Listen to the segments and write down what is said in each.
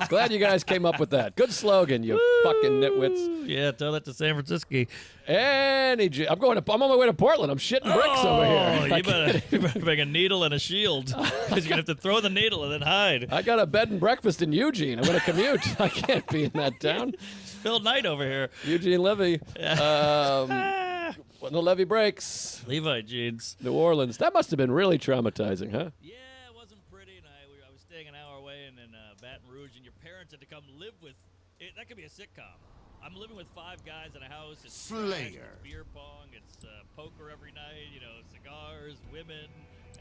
Glad you guys came up with that. Good slogan, you fucking nitwits. Yeah, tell that to San Francisco. I'm on my way to Portland. I'm shitting bricks over here. You better bring a needle and a shield. Because you're going to have to throw the needle and then hide. I got a bed and breakfast in Eugene. I'm going to commute. I can't be in that town. Phil Knight over here. Eugene Levy. When the levee breaks. Levi jeans. New Orleans. That must have been really traumatizing, huh? Yeah, it wasn't pretty. And I was staying an hour away in Baton Rouge, and your parents had to come live with it. That could be a sitcom. I'm living with 5 guys in a house. It's Slayer. It's beer pong. It's poker every night. You know, cigars, women.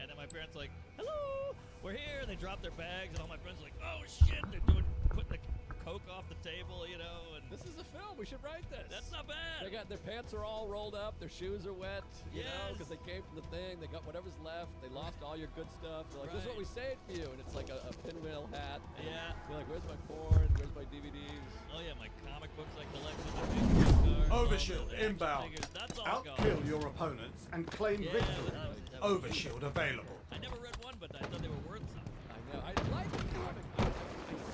And then my parents are like, hello, we're here. And they drop their bags, and all my friends are like, oh, shit. They're putting the Coke off the table, you know. And This is a film. We should write this. that's not bad. They got their pants are all rolled up. Their shoes are wet. You know, Yes. because they came from the thing. They got whatever's left. They lost all your good stuff. They're like, this is what we saved for you. And it's like a pinwheel hat. Yeah. You're like, where's my porn? Where's my DVDs? Oh, yeah, my comic books I collect with my big cars. Overshield all the action inbound. figures, that's all gone. Outkill your opponents and claim Yeah, victory. that was- Overshield available. I never read one, but I thought they were worth something. I know. I like the comic. I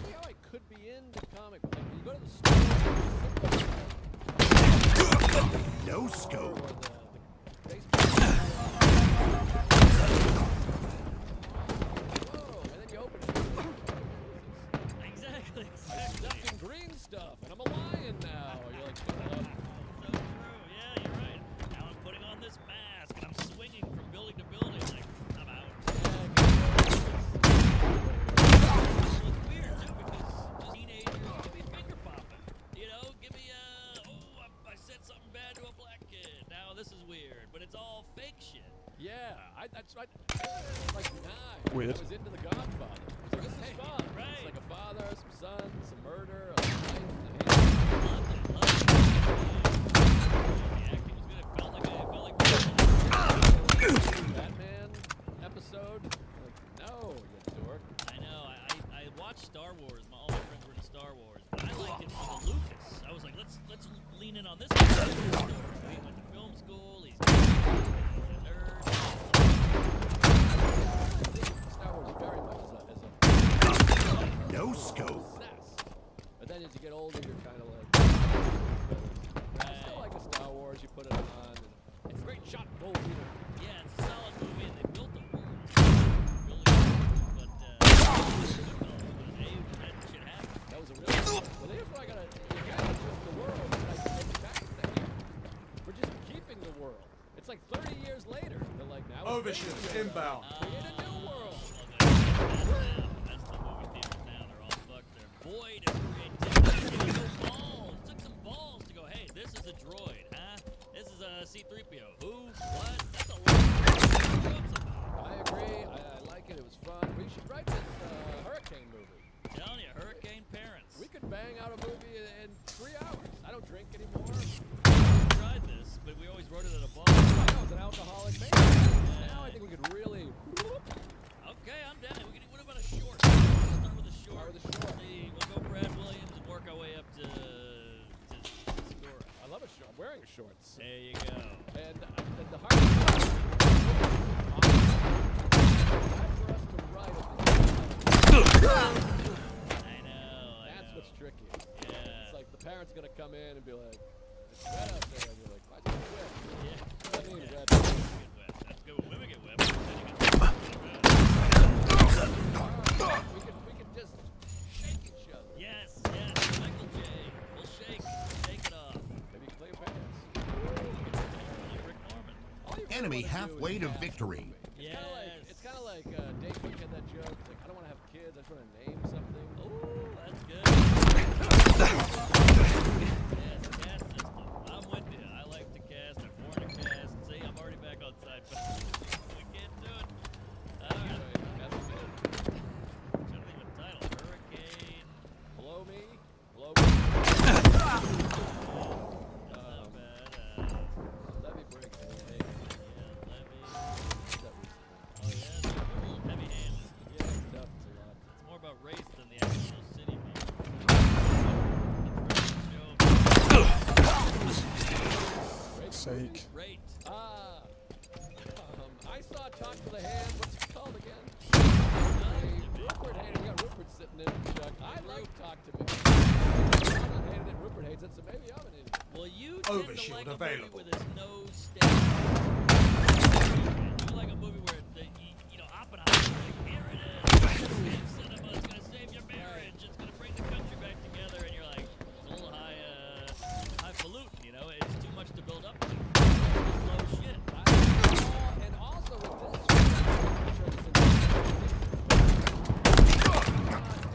see how I could be into comic. Like, when you go to the store, No scope. or the baseball. Whoa! And then you open it. Exactly. Duck and green stuff, and I'm a lion now. You're like, So true. Yeah, you're right. Now I'm putting on this mask, and I'm swinging from building to building. Like, I'm out. It's weird, too, because just teenagers give me finger popping. You know, give me I said something bad to a black kid. Now this is weird, but it's all fake shit. yeah, that's right. Like 9. Weird. I was into The Godfather. So this is fun. Right. It's like a father, some sons, some murder, a life, and Loved it. The acting was good. It felt like Batman episode. Like, no, you dork. I know. I watched Star Wars. All my friends were into Star Wars, but I liked it for the Lucas. I was like, let's lean in on this story. He went to film school. He's a nerd. Star Wars very much as No scope. success. But then as you get older, you're kind of like, I still like a Star Wars. You put it on, and it's a great shot, gold leader. Yeah, it's a solid movie, and they built the world. Really good. But hey, that shit happened. That was a really. But here's what I gotta. You gotta do the world. And I take back the thing for just keeping the world. It's like 30 years later. They're like, now. it's Overshield video. inbound. Create a new world. That's the movie theaters now. They're all fucked. They're void of creativity. No balls. Took some balls to go, hey, this is a droid, huh? This is a C-3PO. Who? What? That's a lot. I agree. I like it. It was fun. We should write this hurricane movie. Telling you, hurricane parents. We could bang out a movie in 3 hours. I don't drink anymore. We tried this, but we always wrote it at a bar. I was an alcoholic man. Now I think we could really. Okay, I'm down. What about a short? Let's start with a short. Start with a short. See, we'll go Brad Williams and work our way up to Segura. I love a short. I'm wearing shorts. There you go. And the hardest part for us to write I know. that's what's tricky. Yeah. It's like the parents are gonna come in and be like, it's wet out there, and you're like, why is it wet? Yeah. That means Yeah. that. Get wet. That's good when women get wet. But then you get We could just shake each other. Yes, Michael J. We'll shake it off. Maybe play your parents. Like Rick Norman. All you really Enemy wanna do halfway is to cast a victory. movie. Yes. It's kind of like Dave Quick had that joke. It's like, I don't want to have kids. I just want to name something. Ooh, that's good. Yes, cast system. I'm with you. I like to cast. I'm born to cast. See, I'm already back on side, but we can't do it. All right. That's it. I'm trying to think of a title. Hurricane. Blow me. Blow me. That's not bad. Levy break. Hey, Yeah, Levy. that was, Oh, yeah, they're a little heavy-handed. yeah, stuff. It's a lot. It's more about race than the actual city, man. Sake. Rate. I saw Talk to the Hand. What's it called again? Rupert Hand. We got Rupert sitting in the truck. I like Talk to Me. I'm hated it. Rupert hates it, so maybe I'm an idiot. Well, you tend to Overshield like a available. movie with its no stakes. You like a movie where you know, Oppenheimer, like, here it is. Big cinema, it's gonna save your marriage. It's gonna bring the country back together, and you're like, it's a little highfalutin, you know? It's too much to build up to. It's slow shit. And also with this,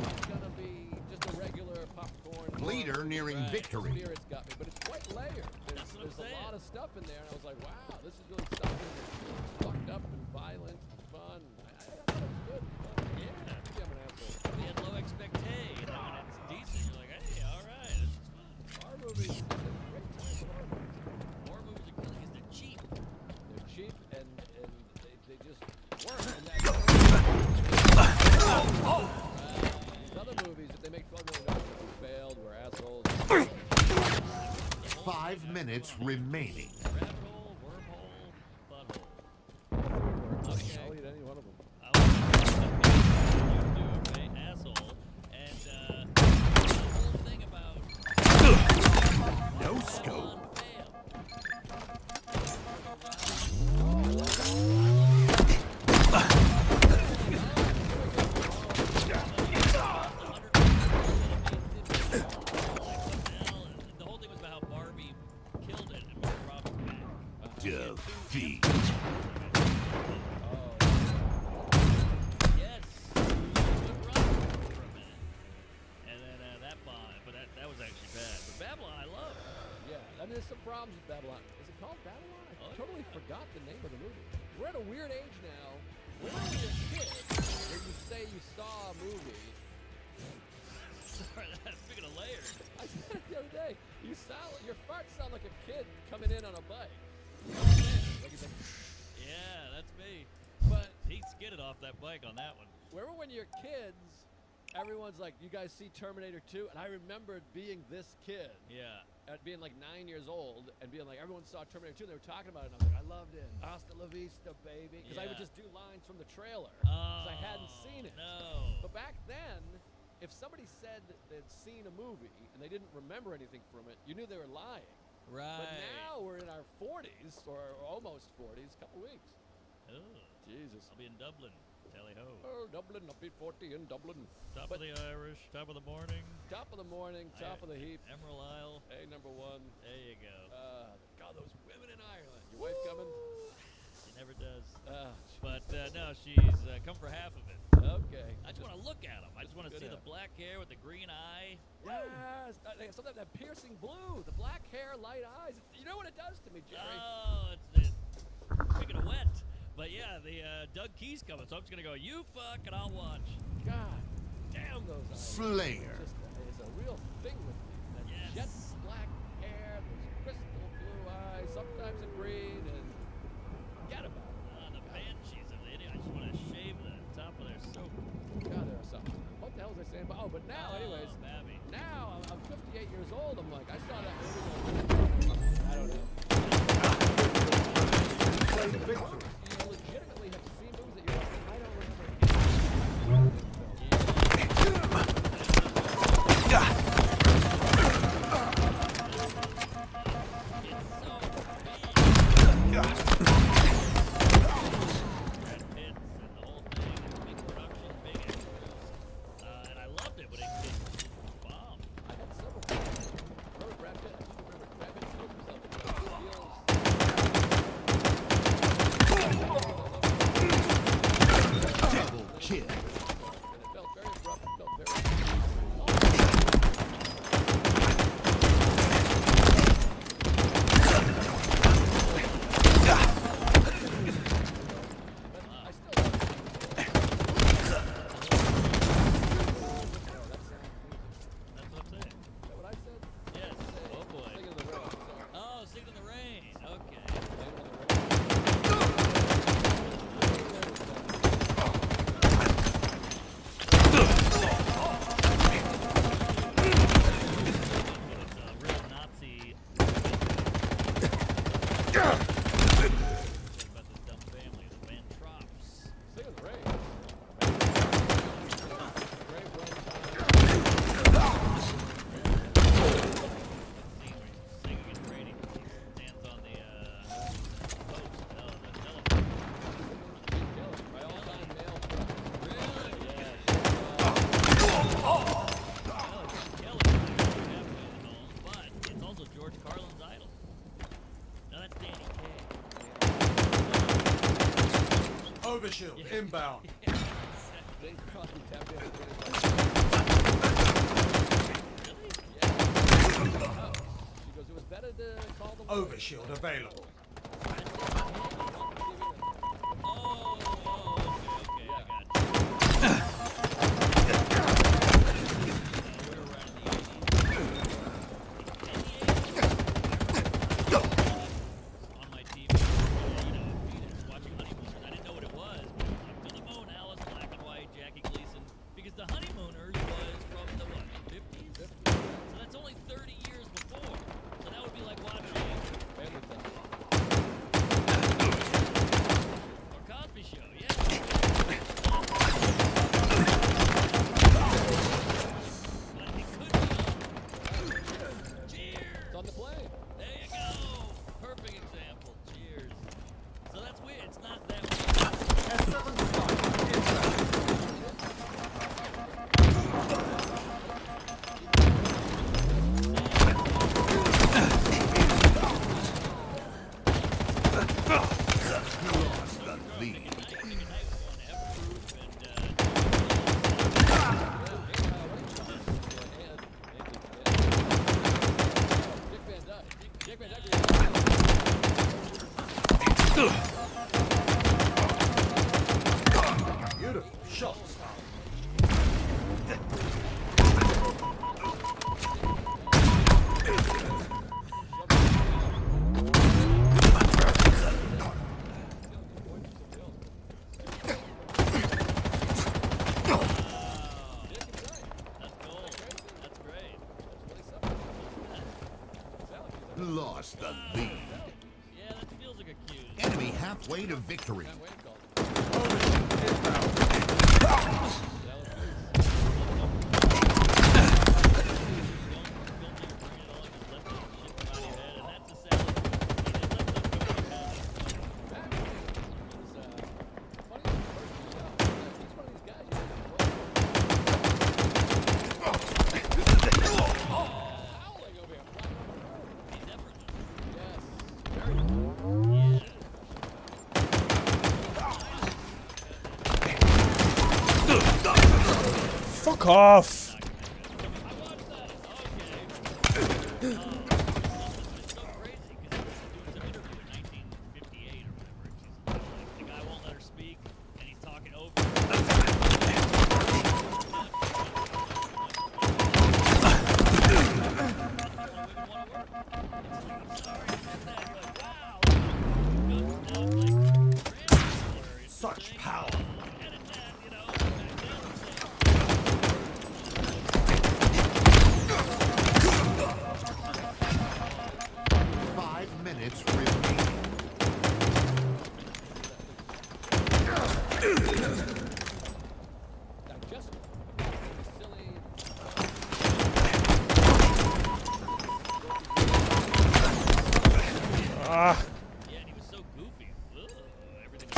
it's gonna be just a regular popcorn. Leader nearing Right. victory. Spirits got me, but it's quite layered. That's what I'm There's a saying. lot of stuff in there, and I was like, wow, this is really something that's fucked up and violent and fun. I thought it was good. Fun. Yeah. Maybe I'm an asshole. We had low expectations, and when it's decent, you're like, hey, all right, this is fun. Horror movies is a great time for horror movies. Horror movies are good because they're cheap. They're cheap and they just work. And these other movies, if they make $12 million, we failed, we're assholes. 5 minutes remaining. Rabbit hole, wormhole, butthole. Okay. I'll eat any one of them. You do, okay, asshole. And the whole thing about No scope. Babylon fail. The whole thing was about how Barbie killed it and Margot Robbie back. Defeat. Yes. Good run for a minute. And then that bombed, but that was actually bad. But Babylon, I love. Yeah, I mean, there's some problems with Babylon. Is it called Babylon? I Oh, totally forgot the name of the movie. We're at a weird age now. When you were a kid, where you say you saw a movie, Sorry, speaking of layered. I said it the other day, your farts sound like a kid coming in on a bike. Like he's like, Yeah, that's me. but He skidded off that bike on that one. remember when you're kids, everyone's like, you guys see Terminator 2? And I remembered being this kid. Yeah. At being like 9 years old and being like, everyone saw Terminator 2 and they were talking about it, and I was like, I loved it. Hasta la vista, baby. Because I would Yeah. just do lines from the trailer because I hadn't seen it. No. But back then, if somebody said that they'd seen a movie and they didn't remember anything from it, you knew they were lying. Right. But now we're in our 40s, or almost 40s, a couple weeks. Ugh. Jesus. I'll be in Dublin. Tally ho. Oh, Dublin, I'll be 40 in Dublin. Top But of the Irish, top of the morning. top of the morning, top of the heap. Emerald Isle. Hey, number one. There you go. God, those women in Ireland. Your wife coming? She never does. Ah, But no, she's come for half of it. okay. I just want to look at them. I just want to Good see the half. black hair with the green eye. Yes. Sometimes that piercing blue, the black hair, light eyes. You know what it does to me, Jerry? Oh, it's speaking of wet. But yeah, the Doug Key's coming, so I'm just gonna go. You fuck, and I'll watch. God damn those eyes. Slayer. It's a real thing with me. That Yes. jet black hair, those crystal blue eyes, sometimes a green, and forget about it. The banshees of the idiot. I just want to shave the top of their soap. God, there are some. What the hell was I saying? But now, anyways, Babby. now I'm 58 years old. I'm like, I saw that movie. I don't know. Claim victory. You legitimately have seen movies that you're like, I don't remember. Brad Pitts and the whole thing, big production, big extras. And I loved it, but it bombed. I had several. Remember Brad Pitt? I just remember Brad Pitt killed himself. inbound. Then Crosby tapped in. She goes, it was better to call the Overshield available. Okay, I got on my TV, watching Honeymooners. I didn't know what it was. To the Moon, Alice, black and white, Jackie Gleason. Because the Honeymooners was from the what, 50s? So that's only 30 years before. So that would be like watching Family Time. or Cosby Show, yeah. But it could be on. Cheers! It's on the plane. There you go. Perfect example. Cheers. So that's weird. It's not that weird. S7 slot inbound. Lead. Dick Van Dyke. Beautiful shots. That's gold. That's great. Lost the lead. Yeah, that feels like a cue. Enemy halfway to victory. Overshield Inbound. Fuck off. Such power. 5 minutes remaining. Ah. Yeah, and he was so goofy. Ugh, everything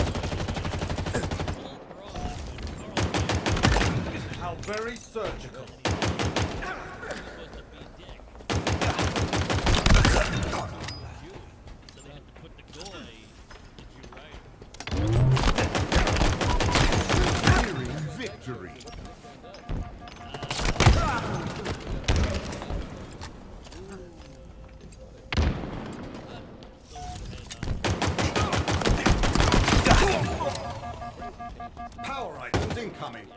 was How very surgical. supposed to be dick. So they had to put the goy that you right. Nearing victory. Power items incoming.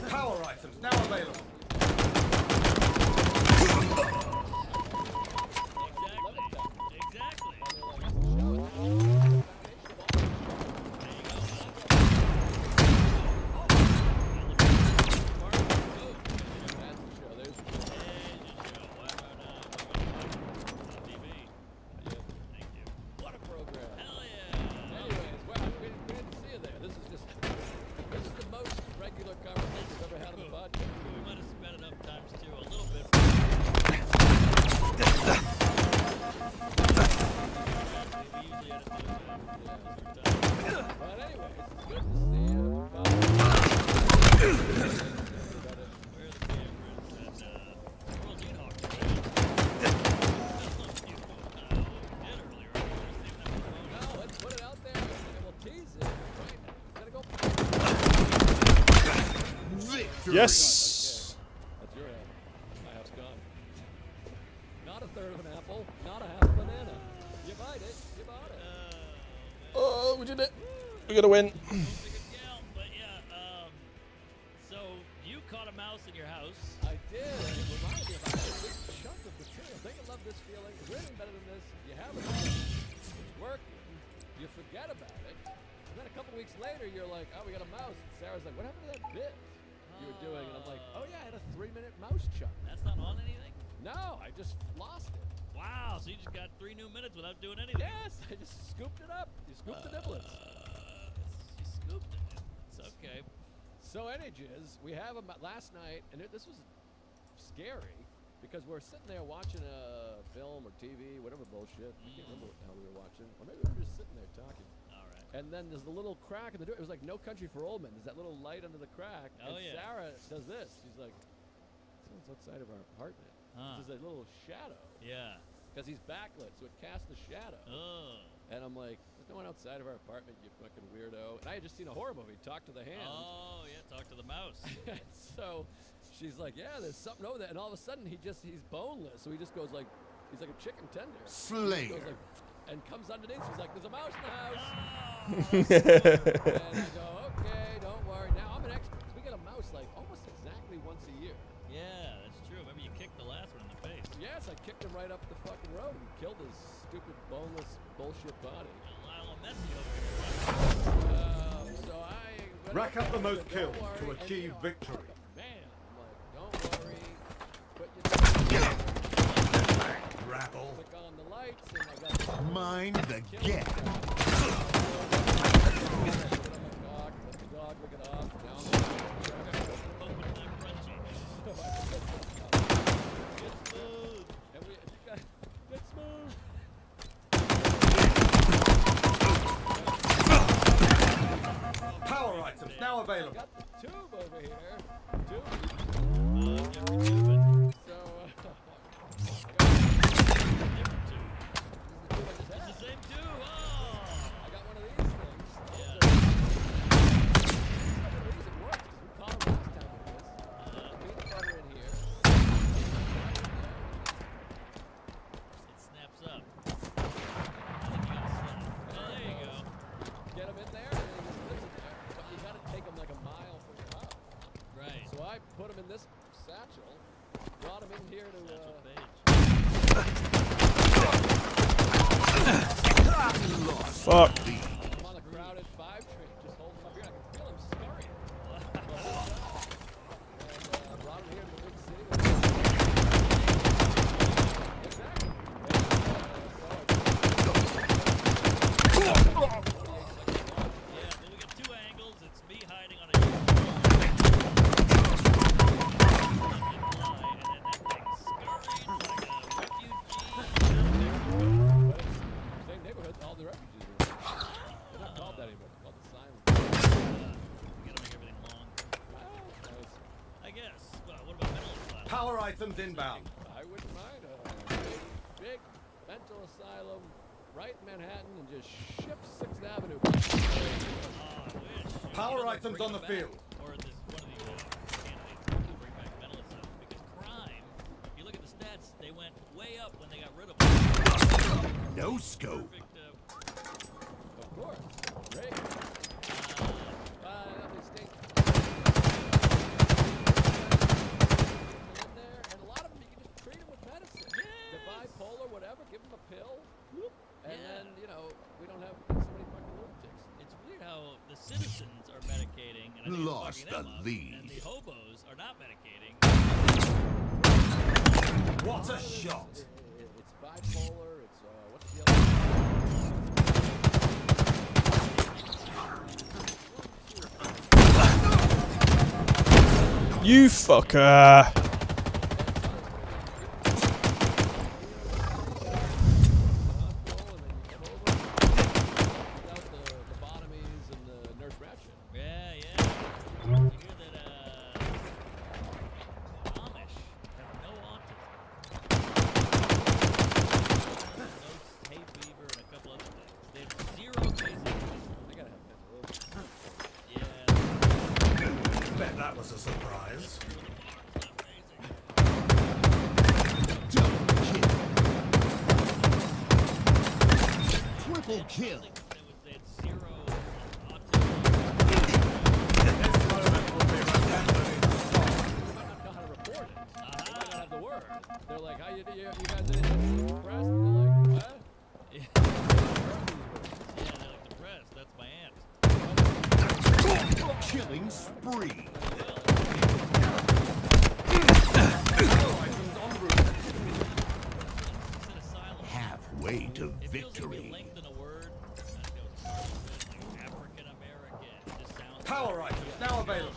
Power items now available. Exactly. What a program. Hell yeah. Anyways, well, we didn't see you there. This is the most regular conversation we've ever had on the podcast. We might have sped it up times two a little bit. We usually had to do that. But anyways, it's good to see you. Where are the cameras? And, World Eat Hawk, right? Yes. That's your apple. My half's gone. Not a third of an apple, not a half a banana. You bite it, you bought it. Oh, we did it. We're gonna win. Don't think it count, but yeah. So you caught a mouse in your house. I did, and it reminded me of this chunk of the tree. I think I love this feeling. It's anything better than this? You have it, it's working, you forget about it, and then a couple weeks later, you're like, oh, we got a mouse. And Sarah's like, what happened to that bit you were doing? And I'm like, oh yeah, I had a 3-minute mouse chunk. That's not on anything? No, I just lost it. Wow, so you just got 3 new minutes without doing anything. Yes, I just scooped it up. You scooped the niblets. You scooped it. It's okay. So anyways, we have a last night, and this was scary because we're sitting there watching a film or TV, whatever bullshit. I can't remember what the hell we were watching, or maybe we were just sitting there talking. All right. And then there's the little crack in the door. It was like No Country for Old Men. There's that little light under the crack. Oh, and yeah. Sarah does this. She's like, someone's outside of our apartment. Huh. There's a little shadow Yeah. because he's backlit, so it casts a shadow. Oh. And I'm like, there's no one outside of our apartment, you fucking weirdo. And I had just seen a horror movie, Talk to the Hand. Oh, yeah, talk to the mouse. So she's like, yeah, there's something over there. And all of a sudden, he's boneless. So he just goes like, he's like a chicken tender. He Slayer. goes like, and comes underneath. She's like, there's a mouse in the house. Oh. And I go, okay, don't worry. Now I'm an expert. 'Cause we get a mouse like almost exactly once a year. Yeah, that's true. Remember you kicked the last one in the face. Yes, I kicked him right up the fucking road and killed his stupid, boneless, bullshit body. Lionel Messi over here. So I Rack up the most Don't kills worry, to and, achieve victory. Man, I'm like, don't worry. Put your Rabble. click on the lights, and I got Mind the kill gap. Let the dog lick it off. Now Open the crunchy. it's smooth. And get smooth. Power items now I available. got the tube over here. Tube. Different tube. So, Different tube. this is the tube I just It's had. the same tube. Oh. I got one of these things. Yeah. The reason it works is we caught him last time with this. Peanut butter in here. It snaps up. I think you gotta snap. Oh, there you go. Get him in there, and then he just lives in there. But you gotta take him like a mile from your house. Right. So I put him in this satchel, brought him in here to. Satchel Paige. Fuck. I'm on the crowded 5 train, just holding him up here. I can feel him scurrying. And brought him here to the big city. Exactly. Yeah, well, we got 2 angles. It's me hiding on a huge and then that thing scurried like a refugee. Same neighborhood, all the refugees are in. They're not called that anymore. They're called the silent. We gotta make everything long. Nice. I guess. Well, what about mental asylum? Power items inbound. I wouldn't mind a big mental asylum right in Manhattan and just shift 6th Avenue. Oh, I wish. Power like, items bring on it the back. field. Or this one of these candidates to bring back mental asylum. Because crime, if you look at the stats, they went way up when they got rid of them. No scope. Perfect. Of course. Great. Nothing stinks. In there, and a lot of them you can just treat them with medicine. They're bipolar, whatever, give them a pill. And then, you know, we don't have so many fucking lunatics. It's weird how the citizens are medicating and I think Lost it's fucking them the up, lead. and the hobos are not medicating. What a shot. It's bipolar, it's, what's the other You fucker. Yeah, yeah. You hear that, Amish have no autism. No hay fever and a couple other things. They have 0 cases. They gotta have mental illness. Yeah. Bet that was a surprise. kill. They had zero autism. This moment will be remembered in song. They might not know how to report it. They might not have the word. They're like, how you guys depressed? They're like, what? Yeah, they're like depressed. That's my aunt. Killing spree. Halfway to It feels like we victory. lengthen a word. African American. It just sounds. Power items now available.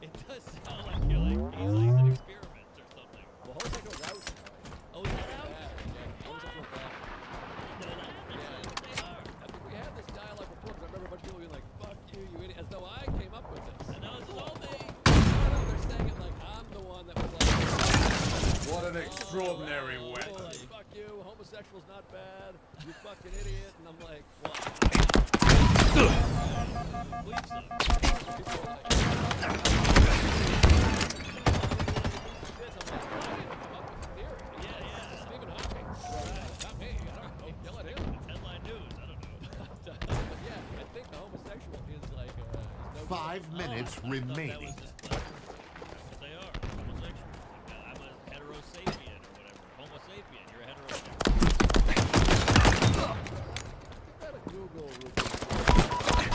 It does sound like you're like he's an experiment or something. Well, homosexuals out. Oh, is that out? Yeah, homosexuals out. No, they are. I think we had this dialogue before because I remember a bunch of people being like, fuck you, you idiot, as though I came up with this. I know it's all me. No, they're saying it like I'm the one that was like, What an extraordinary oh, weapon. like, fuck you, homosexual's not bad, you fucking idiot, and I'm like, what? Believe so. People are like, this, I'm like, I didn't come up with the theory. Yeah, yeah. Stephen Hawking. Not me, I don't know, yell at him. Headline news. I don't know. But yeah, I think the homosexual is like, is no 5 minutes That was remaining. just that's what they are. Homosexual. I'm a heterosapien or whatever. Homo sapien. You're a heterosapien. Got a Google review.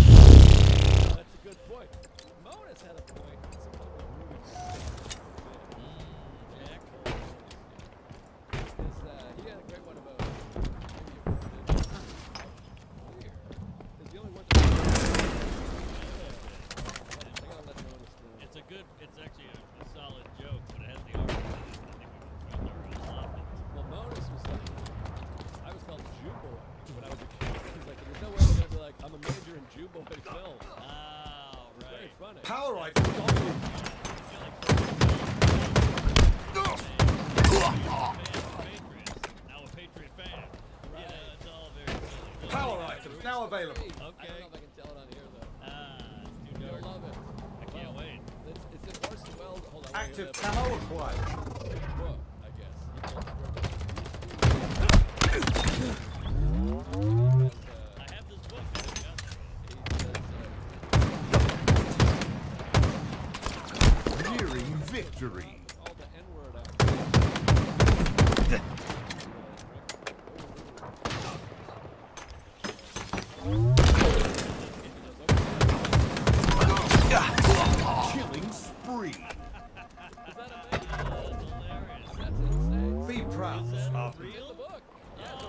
That's a good point. Monas had a point. Jack. He had a great one about here. Is the only one. I gotta let Monas know. It's a good. It's actually a solid joke, but it has the R. I think we can love it. Well, Monas was like, I was called Jew Boy when I was a kid. He's like, there's no way they're gonna be like, I'm a major in Jew Boy film. Oh, Very right. funny. Power items on route. Now a Patriot fan. Yeah, it's all very silly. Power items now available. I don't know Okay. if I can tell it on here though. It's too You'll dark. love it. I can't wait. It's in Orson Welles. Hold on. Active wait, camo acquired. book, I guess. I have this book. Nearing victory. all the N-word Killing spree. Is that amazing? That's hilarious. That's insane. Be proud Is that of Read the book. Yeah, Oh,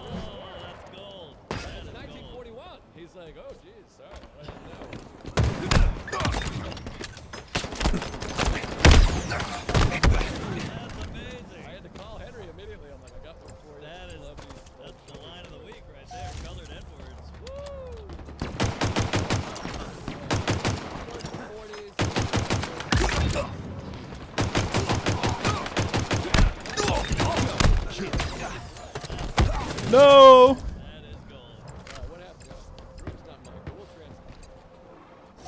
that's gold. it's That is gold. 1941. He's like, oh, geez, sorry. I didn't know. That's amazing. I had to call Henry immediately. I'm like, I got one for you. That is, Love you. that's the line of the week right there. Colored N-words. No! That is gold. What happened? Group's not mine, but we'll translate.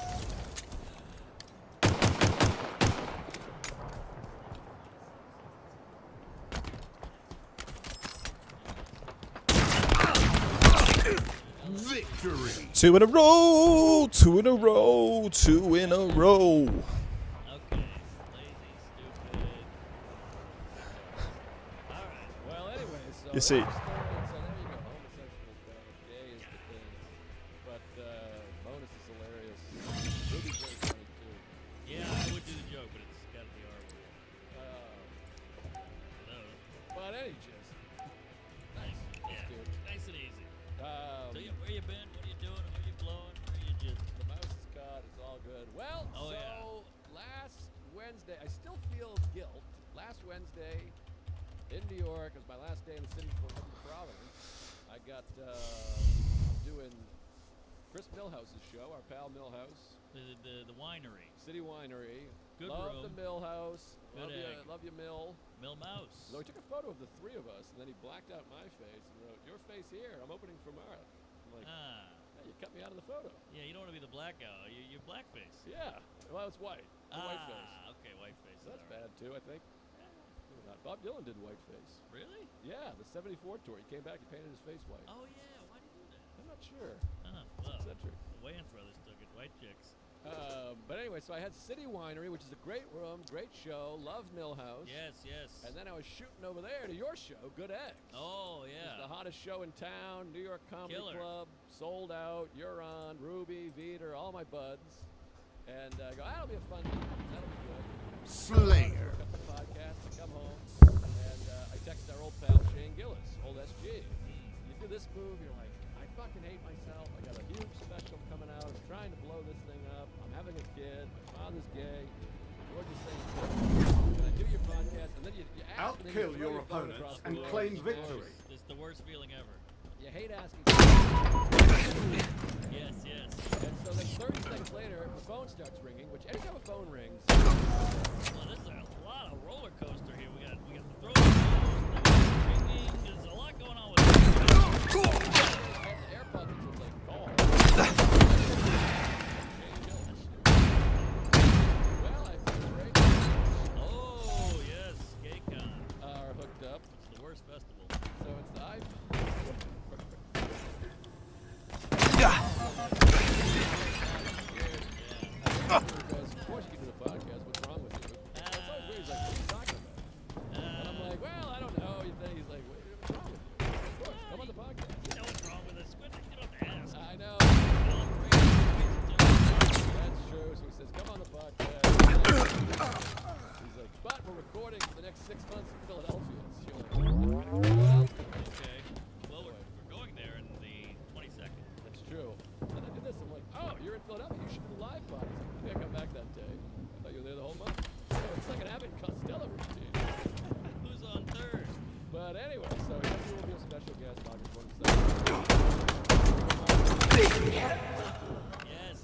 victory. 2 in a row! 2 in a row! 2 in a row! Okay. Lazy, stupid. All right. Well, anyway, so You see. So there you go. Homosexuals bad. Gay is the thing. But bonus is hilarious. Ruby's very funny too. Yeah, I would do the joke, but it's got the R word. No. But any gist. Nice. Yeah. good. Nice and easy. Um, So where you been? What are you doing? Where you blowing? Where you just? the mouse is caught. It's all good. Well, Oh, so yeah. last Wednesday, I still feel guilt. Last Wednesday in New York was my last day in the city before coming to Providence. I got doing Chris Millhouse's show, our pal Millhouse, The winery. City Winery. Good love room. the Mill house. Good egg. Love you, Mill. Mill Mouse. So he took a photo of the three of us, and then he blacked out my face and wrote, "Your face here. I'm opening for Mara." I'm like, "Hey, you cut me out of the photo." Yeah, you don't want to be the blackout. You're blackface. Yeah. Well, it's white. Whiteface. Okay, whiteface. So that's all right. bad too, I think. Maybe not. Bob Dylan did whiteface. Really? Yeah, the '74 tour. He came back and painted his face white. Oh yeah. Why did you do that? I'm not sure. Well, Eccentric. the Wayans brothers took it. White chicks. But anyway, so I had City Winery, which is a great room, great show. Love Millhouse. Yes. And then I was shooting over there to your show, Good Eggs. Oh It's yeah. the hottest show in town, New York Comedy Killer. Club, sold out. You're on, Ruby, Veter, all my buds. And I go, that'll be a fun night. That'll be good. Slayer. I cut the podcast, I come home, and I text our old pal Shane Gillis, old SG. You do this move, you're like, I fucking hate myself. I got a huge special coming out. I'm trying to blow this thing up. I'm having a kid. My father's gay. George is saying, can I do your podcast? And then you ask, and then Outkill you throw your phone opponents across the and room. claim It's victory. It's the worst feeling ever. You hate asking. Yes. And so then 30 seconds later, the phone starts ringing, which anytime a phone rings, Well, this is a lot of roller coaster here. We got the throw, ringing. There's a lot going on with this. I have the AirPods, and it's like, call. Well, I feel great. Oh yes, Gaycon. Are hooked up. It's the worst festival. So it's the iPhone. Because, of course, you can do the podcast. What's wrong with you? That's always weird. He's like, what are you talking about? And I'm like, well, I don't know. He's like, what's wrong with you? Of course, come on the podcast. You know what's wrong with this? You don't have to ask. I know. Feeling crazy. That's true. So he says, come on the podcast. He's like, but we're recording for the next 6 months in Philadelphia. So you're like, well, Okay. Well, we're going there in the 22nd. that's true. And I did this. I'm like, oh, you're in Philadelphia. You should do live pod. He's like, I think I come back that day. I thought you were there the whole month. So it's like an Abbott and Costello routine. Who's on third? But anyway, so he will be a special guest August 27th. Yes.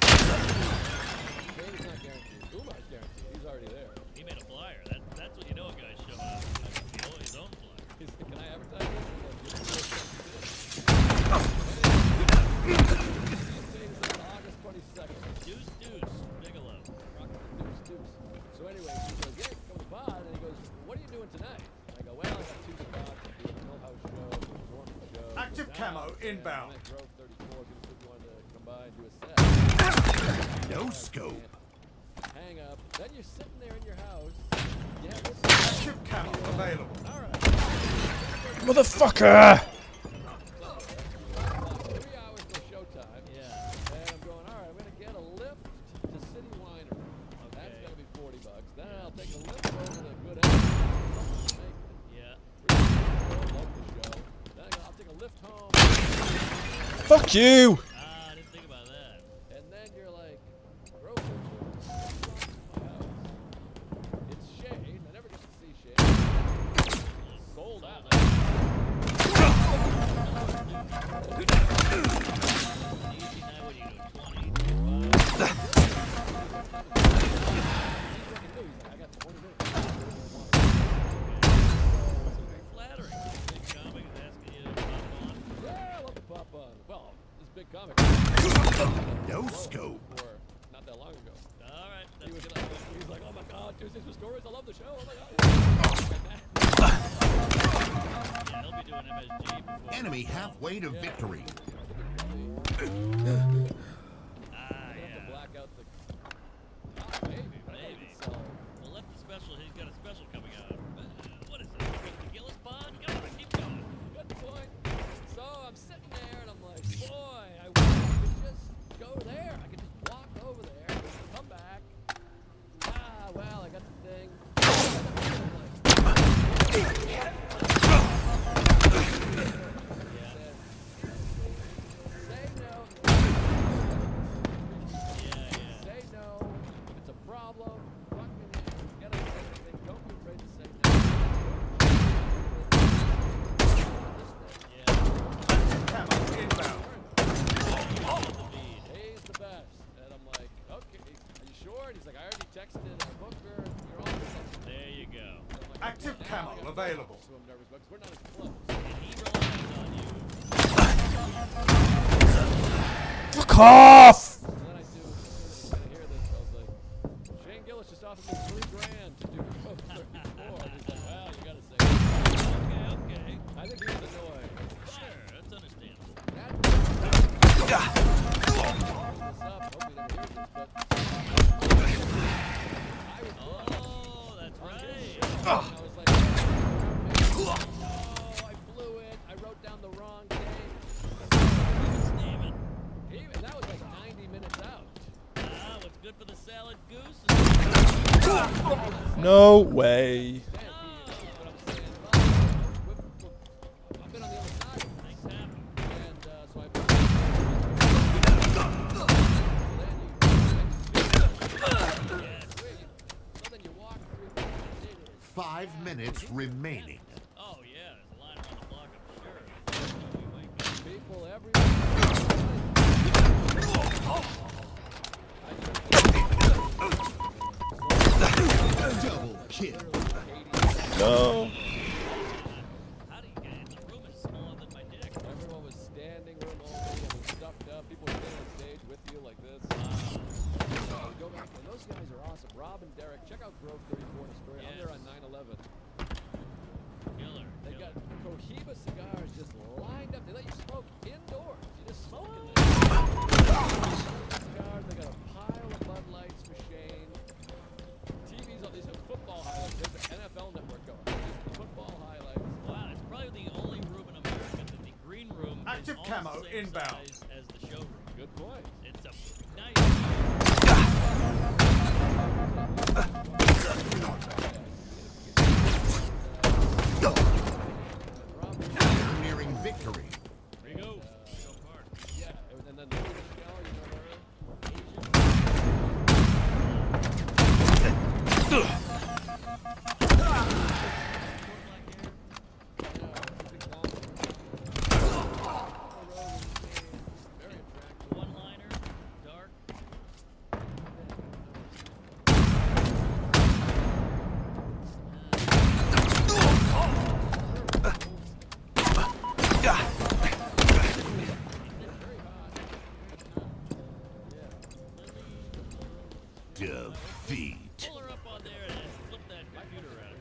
David's not guaranteed. Umar's guaranteed. He's already there. He made a flyer. That's what you know a guy's showing up. His own flyer. He's like, can I advertise this? I'm like, "Give me the Things on August 22nd. Deuce. Bigelow. Deuce. So anyway, he goes, yeah, come to the pod. And he goes, what are you doing tonight? I go, well, I got 2 spots. I'm doing a Millhouse show, doing a Norman show. Active doing camo Dallas, inbound. And I'm at Grove 34. Give us if you wanted to come by and do a set. No scope. Hang up. Then you're sitting there in your house. Yeah, this Active camo available. all right. Motherfucker! 3 hours till showtime. Yeah. And I'm going, all right, I'm going to get a lift to City Winery. That's going to be $40. Then I'll take a lift over to Good Eggs. Yeah. Love the show. Then I'll take a lift home. Fuck you! I didn't think about that. And then you're like, Grove Airport, my house. It's shade. I never get to see shade. Sold out. Easy night, what do you do? 20? He's like, I got 20 minutes. Very flattering. Big comic is asking you to pop on. Yeah, I love to pop on. Well, this big comic. No scope. Before, not that long ago. All right. He was That's good. he's like, oh my god, Tuesdays with Stories. I love the show. Oh my god. Yeah, he'll be doing MSG before. Enemy halfway to victory. Ah, Have to yeah. black out the. Ah, maybe. But I Maybe. think so. Well, let the special. He's got a special coming out. What is it? The Gillis Pond? Come on, keep going. Good point. So I'm sitting there and I'm like, boy, I wish I could just go there. I could just walk over there, come back. Ah, well, I got the thing. Say no. available. So I'm nervous about 'cause we're not as close. And he relies on you. Fuck off! And then I do, I hear this, I was like, Shane Gillis just offered me $3,000 to do Road 34. And he's like, well, you gotta say it. Okay. I think he was annoyed. Sure, that's understandable. That this up, hope he never hears this, but I was Oh, that's right. and I was like, oh, I blew it. I wrote down the wrong date. Damn it. And that was like 90 minutes out. What's good for the salad goose? No way. But I'm saying, I've been on the other side. Things happen. And so I so then you walk through 5 minutes remaining. Oh, yeah, there's a line around the block, I'm sure. We might get people everywhere. Double kill. No. How do you get in? The room is smaller than my dick. Everyone was standing room only and was stuffed up. People were standing on stage with you like this. Go back, and those guys are awesome. Rob and Derek, check out Grove 34 in Astoria. I'm there on 9/11. Killer. They got Cohiba cigars just lined up. They let you smoke indoors. You just smoke in there. Cigars. They got a pile of Bud Lights for Shane. TVs on these are football highlights. There's the NFL network going. These football highlights. Wow, it's probably the only room in America that the green room Active is camo almost the same inbound. size as the showroom. Good point. It's a nice. Nearing victory. There you go. Go hard. Yeah, and then Lily Michelle, you know very attractive. One-liner, dark. Defeat. Pull her up on there and flip that computer around.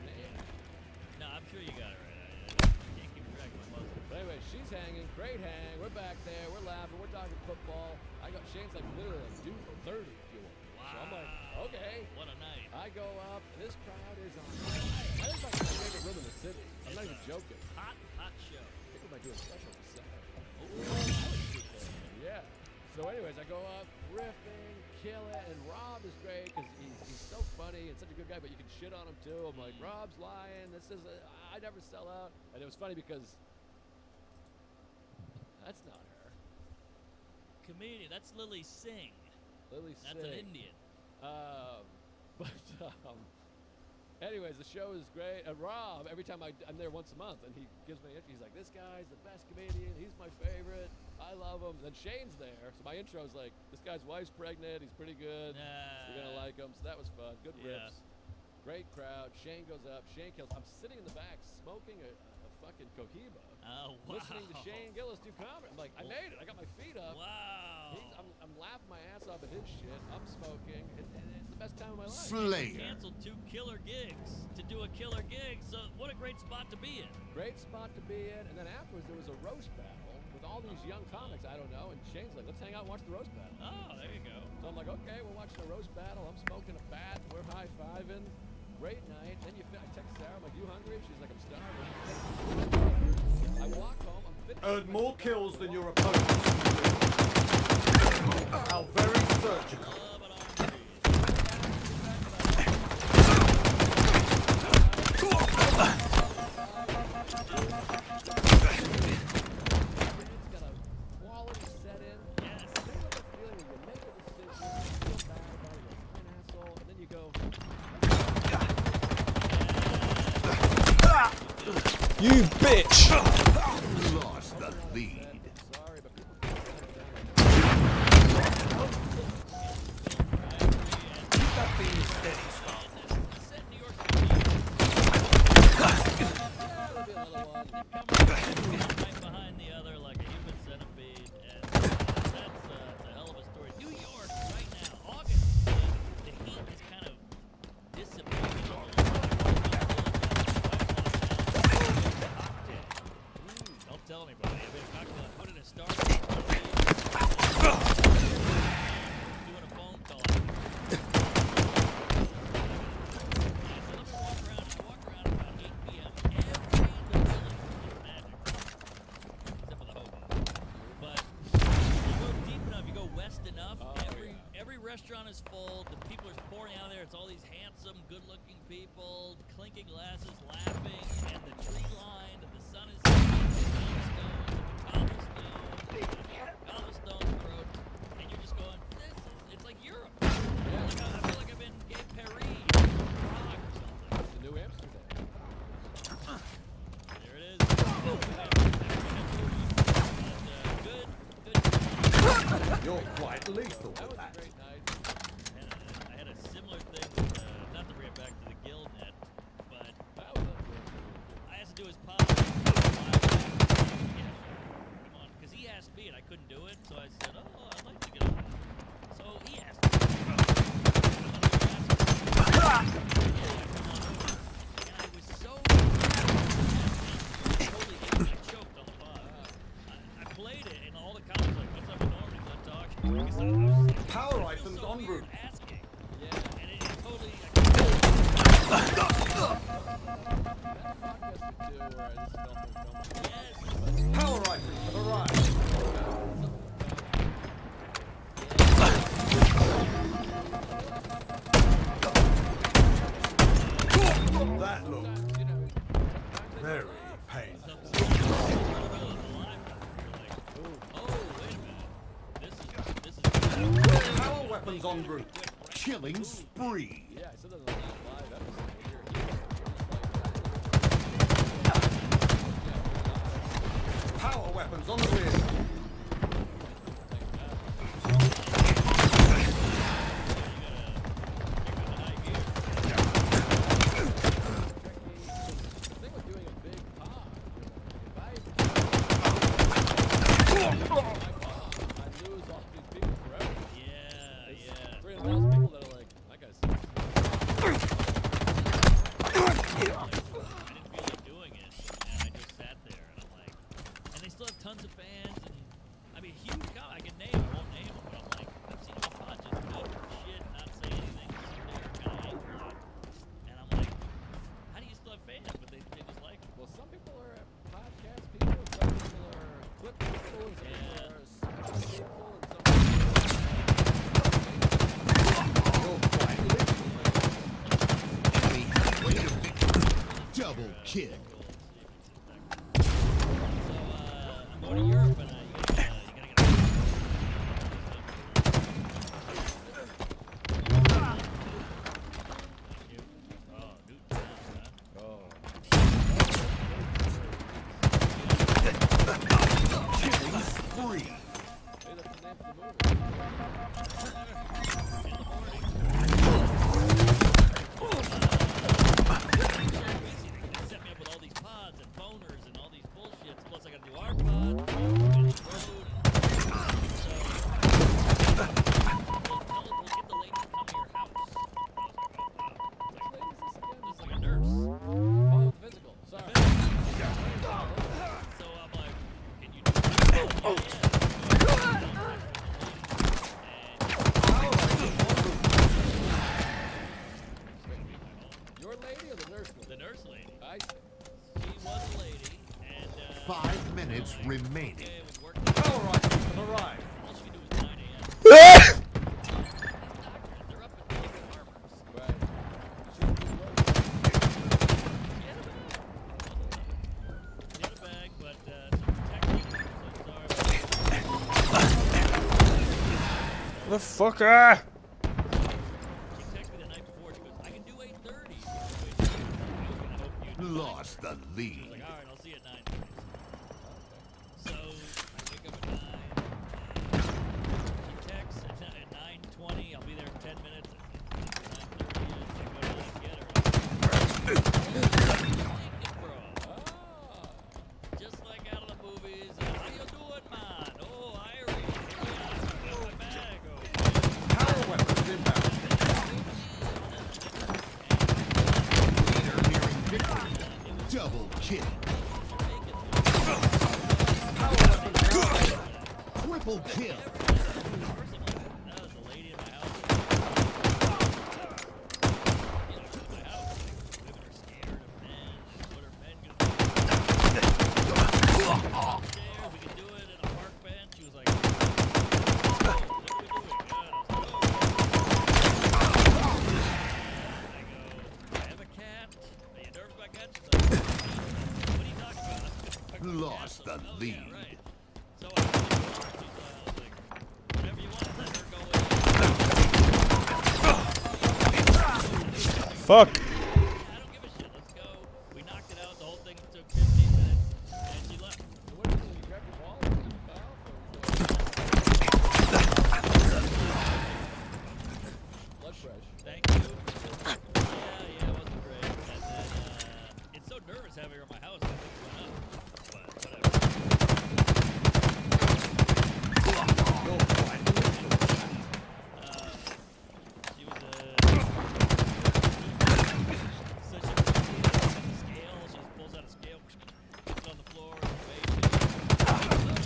No, I'm sure you got it right. I can't keep track of my muzzle. But anyway, she's hanging. Great hang. We're back there. We're laughing. We're talking football. I got Shane's like literally like do 30 if you want. So I'm like, okay. What a night. I go up. This crowd is on fire. That is like my favorite room in the city. I'm not even joking. Hot show. I think we might do a special for Saturday. Yeah. So anyways, I go up, riffing, kill it, and Rob is great because he's so funny and such a good guy, but you can shit on him too. I'm like, Rob's lying. This is I never sell out. And it was funny because that's not her. Comedian. That's Lily Singh. Lily That's an Singh. Indian. Anyways, the show is great. And Rob, every time I'm there once a month, and he gives me, he's like, this guy's the best comedian. He's my favorite. I love him. And then Shane's there, so my intro is like, this guy's wife's pregnant. He's pretty good. You're gonna like him. So that was fun. Good Yeah. riffs. Great crowd. Shane goes up. Shane kills. I'm sitting in the back smoking a fucking Cohiba, Oh, wow. listening to Shane Gillis do comedy. I'm like, I made it. I got my feet up. Wow. I'm laughing my ass off at his shit. I'm smoking. It's the best time of my life. Slayer. Canceled 2 killer gigs to do a killer gig. So what a great spot to be in. Great spot to be in. And then afterwards, there was a roast battle with all these young comics. I don't know. And Shane's like, let's hang out and watch the roast battle. Oh, there you go. So I'm like, okay, we're watching a roast battle. I'm smoking a bat. We're high-fiving. Great night. Then I text Sarah. I'm like, you hungry? She's like, I'm starving. I walk home. I'm 50. Earned more kills than your opponents. How very surgical. Love an arm It's got a quality set in. Yes. I think like that feeling when you make a decision, you feel bad about it, you're an asshole, and then you go, You bitch! Lost the lead. sorry, but people can't stand down like Keep that thing steady, Scott. Set New York City. made a cocktail. How did it start? Doing a phone call. So let me walk around. I walk around about 8 p.m. Every in the village is magic. Except for the hobo. But you go deep enough, you go west enough, every restaurant is full. The people are pouring out of there. It's all these handsome, good-looking people, clinking glasses, laughing, and the tree line, and the sun is cobblestone road, and you're just going, it's like Europe. I feel like I'm in Paris, Prague, or something. It's the new Amsterdam. There it is. Good. You're quite lethal That with was a that. great night. And I had a similar thing with, not to bring it back to the guild net, but That was a I had to do his pod. Yeah, sure. Come on, because he asked me and I couldn't do it, so I said, oh, I'd like to get on. So he asked me. And I was so totally I choked on the pod. I played it and all the comments like, what's up with Norm? He's not talking. Because I was like, Power I feel items so en weird route. asking. Yeah. And it totally. Yes. Power items have arrived. That looked very painful. Power weapons en route. Killing spree. Yeah, I said that in the last live episode. Power weapons on the rear. The thing with doing a big pod, if I lose all these people forever. Yeah. 300,000 people that are like, that guy's. I didn't feel like doing it, and I just sat there, and I'm like, and they still have tons of fans, and I mean, huge comment. I can name, I won't name them, but I'm like, I've seen them pod just go shit, not say anything, sit there, kind of angry, and I'm like, how do you still have fans? But they just like it. Well, some people are podcast people, some people are clip people, and some people are special people, and some people You're quite lethal. Enemy halfway to victory. Double kill. So, I'm going to Europe, and you gotta get Oh, new town, huh? Killing spree. hey, that's the name of the movie. In the morning. They set me up with all these pods and phoners and all these bullshits. Plus, I gotta do our pod, and the road. So, we'll get the lady to come to your house. I was like, oh, wow. Which lady is this again? It's like a nurse. Oh, the physical. Sorry. So I'm like, can you do that? Oh, yeah. Power items en route. Your lady or the nurse lady? The nurse lady. I see. She was a lady, and 5 minutes remaining. okay, it was working. Power items have arrived. All she could do was 9 a.m. Ah! These doctors, they're up at like farmers. Right. She had a bag, but to protect me, so sorry. Motherfucker! She texted me the night before. She goes, I can do 8:30. I was gonna hope you'd Lost the lead. like, all right, I'll see you at 9:30. So I wake up at 9. She texts at 9:20. I'll be there in 10 minutes. At 9:30, I go down and get her. Bro. Just like out of the movies. How you doing, man? Oh, Irish. Yeah, my bag. Oh, Power weapons inbound. Leader nearing victory. Double kill. Triple kill. That was a lady in my house. You know, she's in my house. Like, women are scared of men. What are men gonna do? Upstairs, we can do it in a park bench. She was like, "Oh, what are we doing?" And I was like, "Oh." And I go, "I have a cat. Are you nervous about cats?" She's like, "What are you talking about?" Lost the Oh, lead. yeah, right. So I was like, whatever you want, let her go in. Fuck. I don't give a shit. Let's go. We knocked it out. The whole thing took 15 minutes, and she left. So what did you grab your wallet and you foul? Blood fresh. Thank you. Yeah, it wasn't great. And then, it's so nervous having her in my house. I think it went up. But whatever. She was so she pulls out a scale. She just pulls out a scale, puts it on the floor, and weighs it.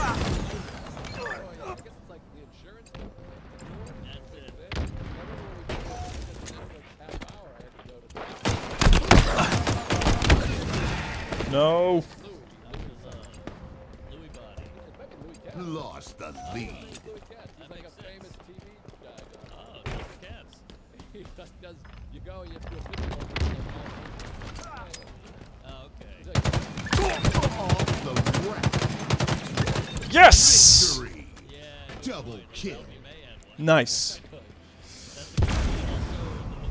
Oh, yeah, I guess it's like the insurance company. That's it. I remember when we did this Netflix half hour, I had to go to No. Louis. That was Louis Body. It might be Louis Katz. Lost the lead. Louis Katz. He's That like a makes sense. famous TV guy. Oh, Dr. Katz. He does, you go, you have to do a physical. and he's like, Oh, okay. he's like, Off the rack. Yes. Victory. Yeah. Double good point. kill. Selfie May had one. Nice. That's a good point. Also,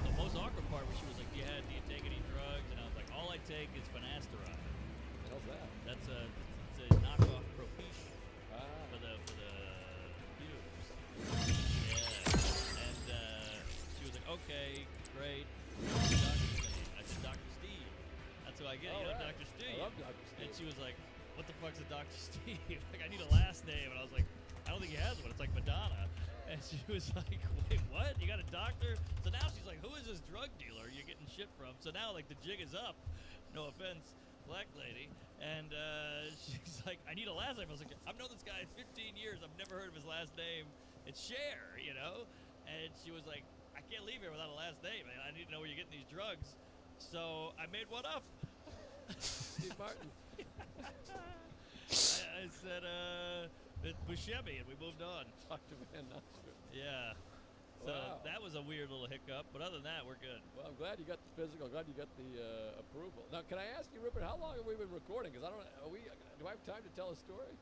the most awkward part was she was like, "Yeah, do you take any drugs?" And I was like, "All I take is finasteride. how's that? That's it's a knockoff Propecia for the pubes." Yeah. And she was like, "Okay, great." I said, "Dr. Steve." That's who I get. You know, Alright. Dr. Steve. I love Dr. Steve. And she was like, "What the fuck's a Dr. Steve? Like, I need a last name." And I was like, "I don't think he has one. It's like Madonna." And she was like, "Wait, what? You got a doctor?" So now she's like, "Who is this drug dealer you're getting shit from?" So now, like, the jig is up. No offense, black lady. And she's like, "I need a last name." I was like, "I've known this guy 15 years. I've never heard of his last name. It's Cher, you know?" And she was like, "I can't leave here without a last name. I need to know where you're getting these drugs." So I made one up. Steve Martin. I said, Buscemi, and we moved on. Dr. Van Nostrand. Yeah. So Wow. that was a weird little hiccup, but other than that, we're good. Well, I'm glad you got the physical. Glad you got the approval. Now, can I ask you, Rupert, how long have we been recording? Because I don't. Do I have time to tell a story?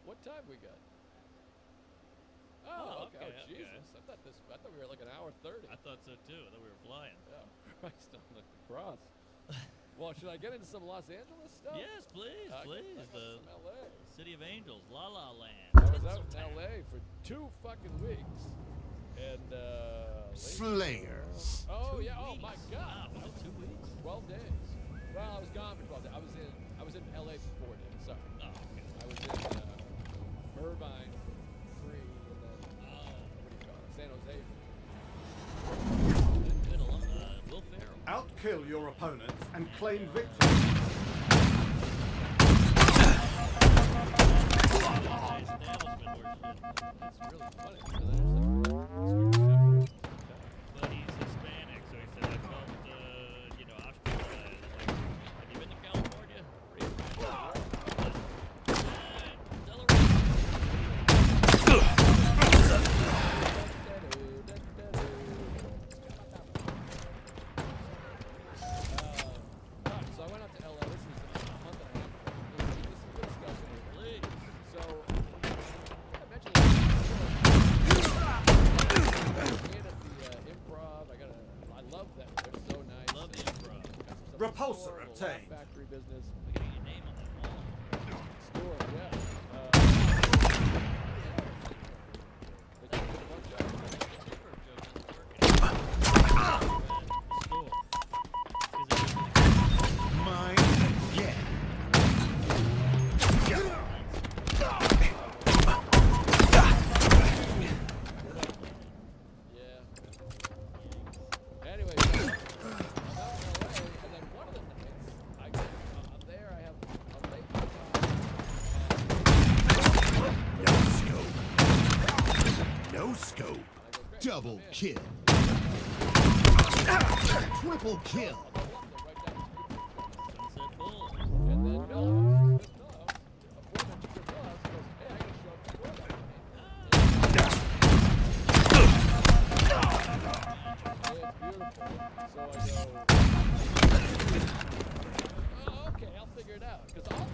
What time we got? Oh, okay. okay, Oh, Jesus. I thought we were like an hour 30. I thought so too. I thought we were flying. Oh, Christ on the cross. Well, should I get into some Los Angeles stuff? Yes, please, I please. got The some LA. City of Angels, La La Land. I was out in Tinseltown. LA for 2 fucking weeks. And, Slayer. Oh, 2 yeah. Oh, my weeks. God. Wow, was it 2 weeks? 12 days. Well, I was gone for 12 days. I was in LA for 4 days. Sorry. Oh, okay. I was in Irvine for 3, and then what do you call it? San Jose. Good alum. Will Ferrell. Outkill your opponents and claim victory. Nice establishment where It's really funny because I just But he's Hispanic, so he said I felt, ostracized. Like, have you been to California? So I went out to LA. This is a month and a half ago. This is good discussion here. Please. So I mentioned it at the Improv. I love them. They're so nice. Love the Improv. Got some stuff Repulsor in the store, a obtained. Laugh Factory business. Look at your name on that wall. Store, yeah. They just did a bunch of Pittsburgh joke doesn't work anymore. School. 'Cause it's Mine again. Yeah. Anyway, so I'm out in LA, and then one of the nights, I'm No scope. Double kill. Triple kill. Sunset Bull. And then Milhouse, aforementioned your Milhouse, goes, hey, I can show up before that. It's beautiful. So I go, oh, okay, I'll figure it out. Because I'll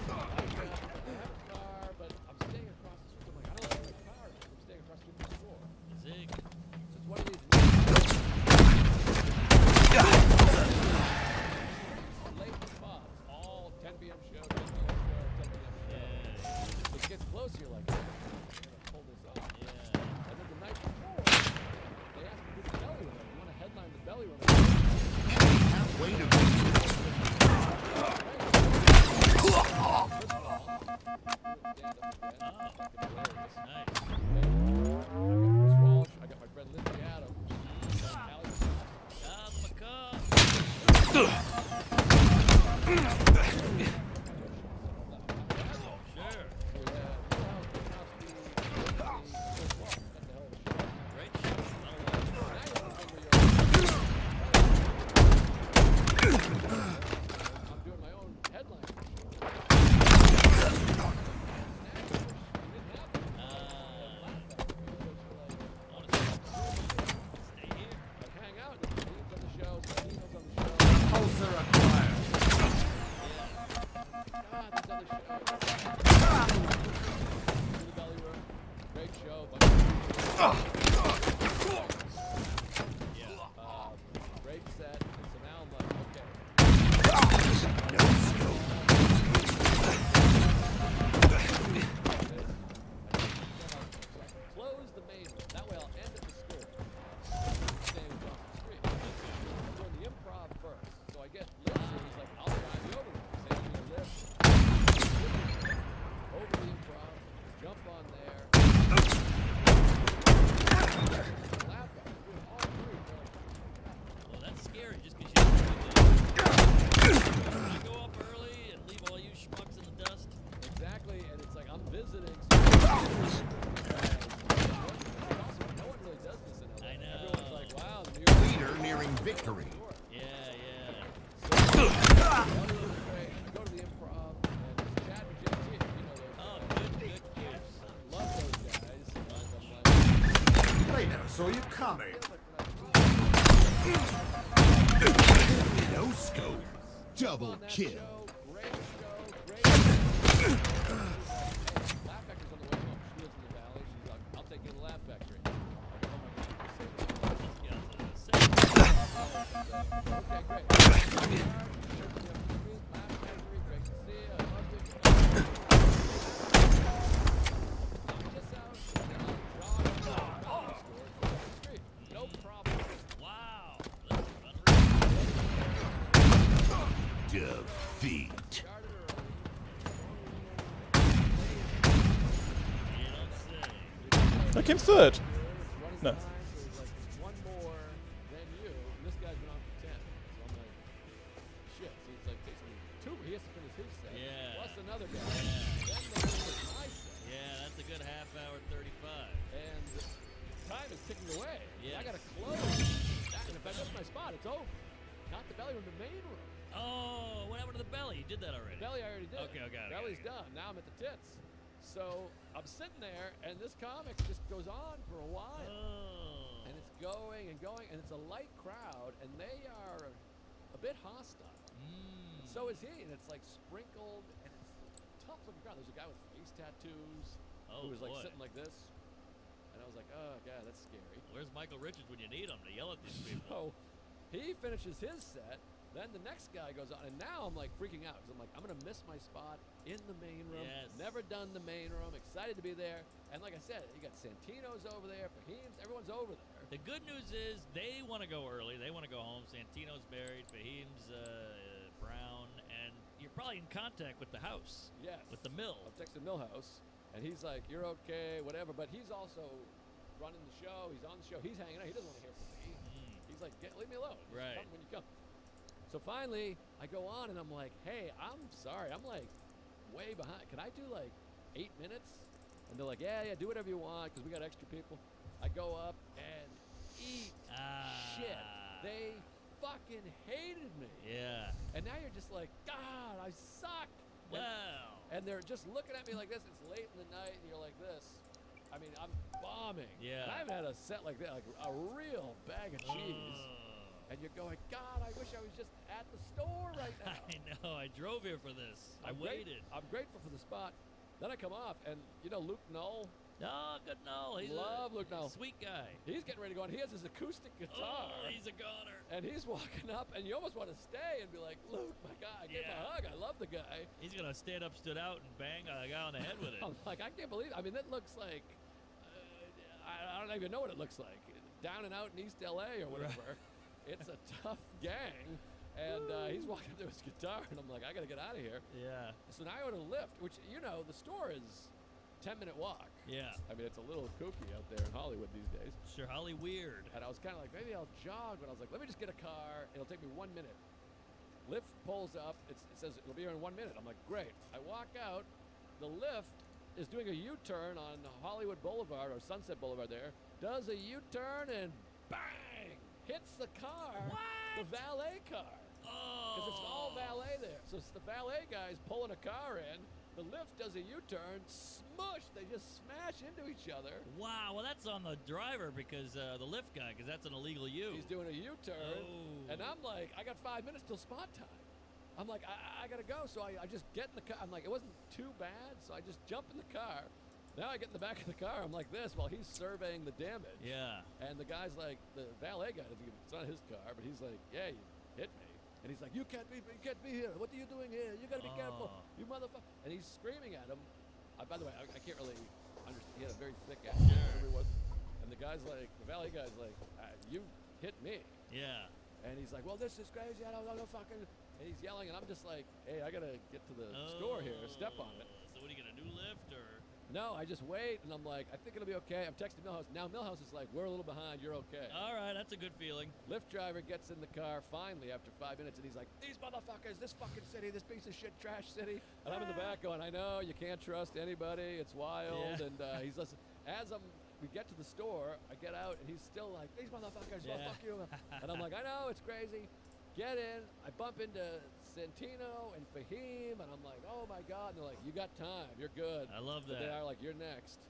I have a car, but I'm staying across the street. I'm like, I don't have a car. I'm staying across the street from the store. Zig. So it's one of these late spots, all 10 p.m. show, 10 p.m. show, 10 p.m. show. Yeah. But it gets closer, you're like, I'm gonna pull this off. Yeah. And then the night before, they asked me to do the belly run. You want to headline the belly run? Enemy halfway to victory. First of all, stand up again. Nice. Chris Walsh, I got my friend Lindsay Adams, Alex. Sure. Great show. I'm doing my own headline. Stay here. Hang out. Dean's on the show. Santino's on the show. Pulsar acquired. God, these other shows. In the belly room. Great show. Bunch of people. Great set. And so now I'm like, okay. No scope. Close the main room. That way I'll end at the school. Staying across the street. I'm doing the improv first. So I get Lindsay. He's like, I'll drive you over there. Say, I'm going to lift. Over the improv. Jump on there. Laugh at it. Doing all three. Well, that's scary just because you I go up early and leave all you schmucks in the dust. Exactly. And it's like, I'm visiting. So also, no one really does this in LA. I know. Everyone's like, wow, the New York Leader nearing victory. Yeah, yeah. I go to the improv, and it's Chad and JT. You know those Oh, guys. good kids. Love those guys. And I'm like, I never saw you coming. No scope. Double on that kill. show, great show, great show. Laugh Factory's on the way home. She lives in the valley. She's like, I'll take you to the Laugh Factory. I go, oh my God, you saved me. Yeah, I was gonna say. Okay, great. Laugh Factory, great to see you. I loved it. This out, and then I'll jog to the comedy store across the street. No problem. Wow. This is unreal. Defeat. Started early. You don't say. I came third. Running No. behind, so he's like, "There's one more than you." And this guy's been on for 10. So I'm like, shit. So it's like basically two. He has to finish his set. Yeah. Plus another guy. Yeah. Then they finish my set. Yeah, that's a good half hour 35. And time is ticking away. Yes. I gotta close that. And if I miss my spot, it's over. Not the belly room, the main room. Oh, what happened to the belly? You did that already. Belly I already did. Okay, I got it, Belly's got done. Now I'm at the tits. So I'm sitting there, and this comic just goes on for a while. Oh. And it's going and going, and it's a light crowd, and they are a bit hostile. Mm. So is he, and it's like sprinkled, and it's a tough looking crowd. There's a guy with face tattoos Oh, who was like boy. sitting like this, and I was like, oh god, that's scary. Where's Michael Richards when you need him to yell at these people? So he finishes his set, then the next guy goes on, and now I'm like freaking out because I'm like, I'm gonna miss my spot in the main room. Yes. Never done the main room. Excited to be there, and like I said, you got Santino's over there, Fahim's, everyone's over there. The good news is they want to go early. They want to go home. Santino's married. Fahim's Brown. And you're probably in contact with the house. Yes. With the mill. I'm texting Millhouse, and he's like, "You're okay, whatever." But he's also running the show. He's on the show. He's hanging out. He doesn't want to hear from me. He's like, "Leave me alone. Just Right. come when you come." So finally, I go on, and I'm like, "Hey, I'm sorry. I'm like way behind. Can I do like 8 minutes, and they're like, yeah, do whatever you want because we got extra people. I go up and eat shit. They fucking hated me. Yeah. And now you're just like, God, I suck. Wow. And they're just looking at me like this. It's late in the night, and you're like this. I mean, I'm bombing. Yeah. And I haven't had a set like that, like a real bag of cheese. And you're going, God, I wish I was just at the store right now. I know. I drove here for this. I waited. I'm grateful for the spot. Then I come off, and you know Luke Knoll? Oh, good Noel. He's Love Luke Knoll. Sweet guy. He's getting ready to go on. He has his acoustic guitar. Oh, he's a goner. And he's walking up, and you almost want to stay and be like, Luke, my God, I gave him a hug. I love the guy. He's going to stand up, stood out, and bang a guy on the head with it. I'm like, I can't believe it. I mean, that looks like, I don't even know what it looks like. Down and out in East LA or whatever. It's a tough gang. And he's walking up to his guitar, and I'm like, I got to get out of here. Yeah. So now I order a Lyft, which, you know, the store is 10-minute walk. Yeah. I mean, it's a little kooky out there in Hollywood these days. Sure, Holly weird. And I was kind of like, maybe I'll jog, but I was like, let me just get a car. It'll take me 1 minute. Lyft pulls up. It says it'll be here in 1 minute. I'm like, great. I walk out. The Lyft is doing a U-turn on Hollywood Boulevard or Sunset Boulevard there. Does a U-turn and bang! Hits the car. What? The valet car. Oh. Because it's all valet there. So it's the valet guys pulling a car in. The Lyft does a U-turn, smush, they just smash into each other. Wow, well, that's on the driver because the Lyft guy, because that's an illegal U. He's doing a U-turn, Oh. and I'm like, I got 5 minutes till spot time. I'm like, I gotta go, so I just get in the car. I'm like, it wasn't too bad, so I just jump in the car. Now I get in the back of the car, I'm like this while he's surveying the damage. Yeah. And the guy's like, the valet guy, it's not his car, but he's like, yeah, you hit me. And he's like, you can't be here. What are you doing here? You gotta be careful, you motherfucker. And he's screaming at him. By the way, I can't really understand. He had a very thick accent. Sure. And the guy's like, the valet guy's like, you hit me. Yeah. And he's like, well, this is crazy. I don't know fucking. And he's yelling, and I'm just like, hey, I gotta get to the store here. Step on it. So what are you gonna do, Lyft or? No, I just wait, and I'm like, I think it'll be okay. I'm texting Millhouse. Now Millhouse is like, we're a little behind. You're okay. All right, that's a good feeling. Lyft driver gets in the car finally after 5 minutes, and he's like, these motherfuckers, this fucking city, this piece of shit trash city. And I'm in the back going, I know, you can't trust anybody. It's wild. Yeah. And he's listening. As we get to the store, I get out, and he's still like, these motherfuckers, well, fuck you. And I'm like, I know, it's crazy. Get in. I bump into Santino and Fahim, and I'm like, oh my God. And they're like, you got time. You're good. I love But that. they are like, you're next.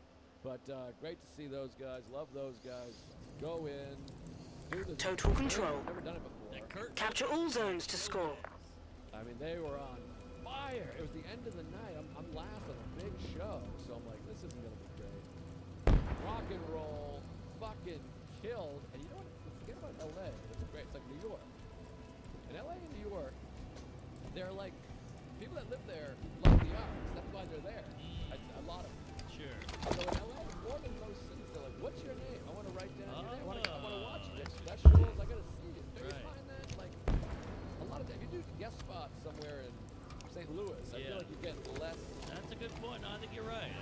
But great to see those guys. Love those guys. Go in. Do the Total control. I've never done it before. That Kurt. Capture all zones to score. I mean, they were on fire. It was the end of the night. I'm laughing. A big show. So I'm like, this isn't going to be great. Rock and roll. Fucking killed. And you know what? Forget about LA. It's great. It's like New York. In LA and New York, they're like, people that live there love the arts. That's why they're there. A lot of them. Sure. So in LA, more than most cities, they're like, what's your name? I want to write down your name. I want to watch you get specials. I got to see you. Don't you find that? Like, a lot of times, if you do guest spots somewhere in St. Louis, I feel like you get less. That's a good point. No, I think you're right.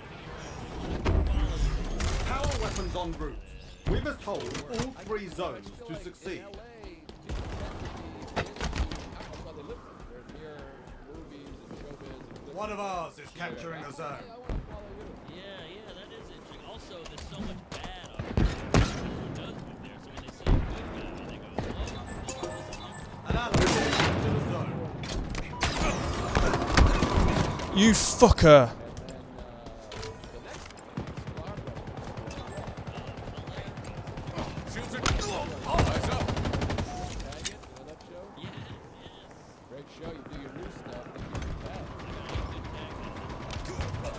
Power weapons en route. We must hold all 3 zones to succeed. In LA, people tend to be that's why they live there. They're near movies and showbiz. And One of ours is capturing a zone. Hey, I want to follow you. Yeah, that is interesting. Also, there's so much bad on who does live there. So when they see a good guy, they go, oh, An ally to the zone. You fucker. Great show, you do your new stuff, then you do that.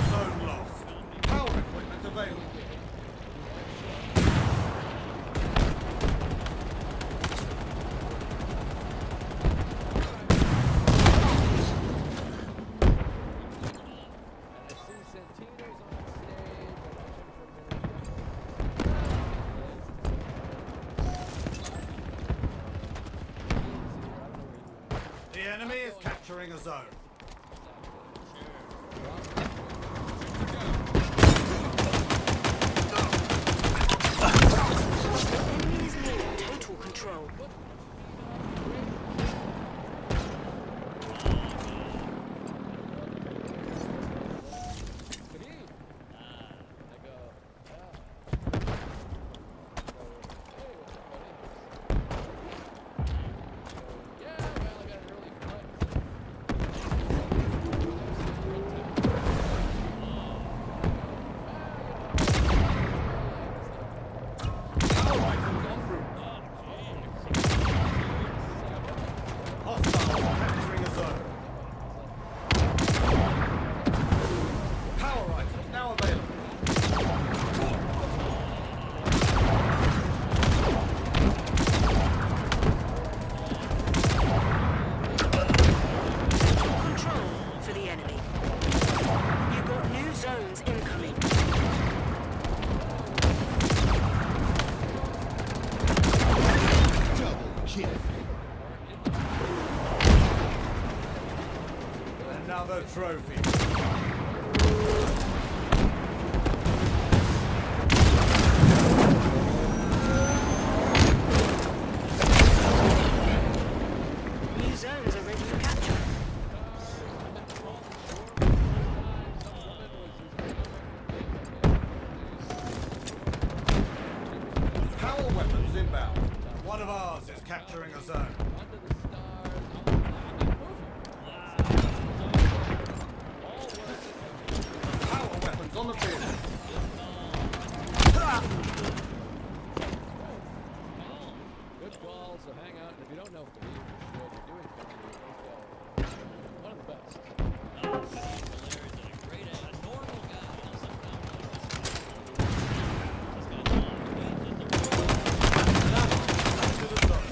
Zone lost. Power equipment available. And I see Santino's on stage. I watched him for a minute. The enemy is capturing a zone. Enemies near total control. Another trophy. New zones are ready for capture. Power weapons inbound. One of ours is capturing a zone. Power weapons on the field. Good call, so hang out. And if you don't know Fahim, you should. You're doing comedy. One of the best. Hilarious and a great, a normal guy. You know, sometimes this guy's on. He's just a Back to the zone.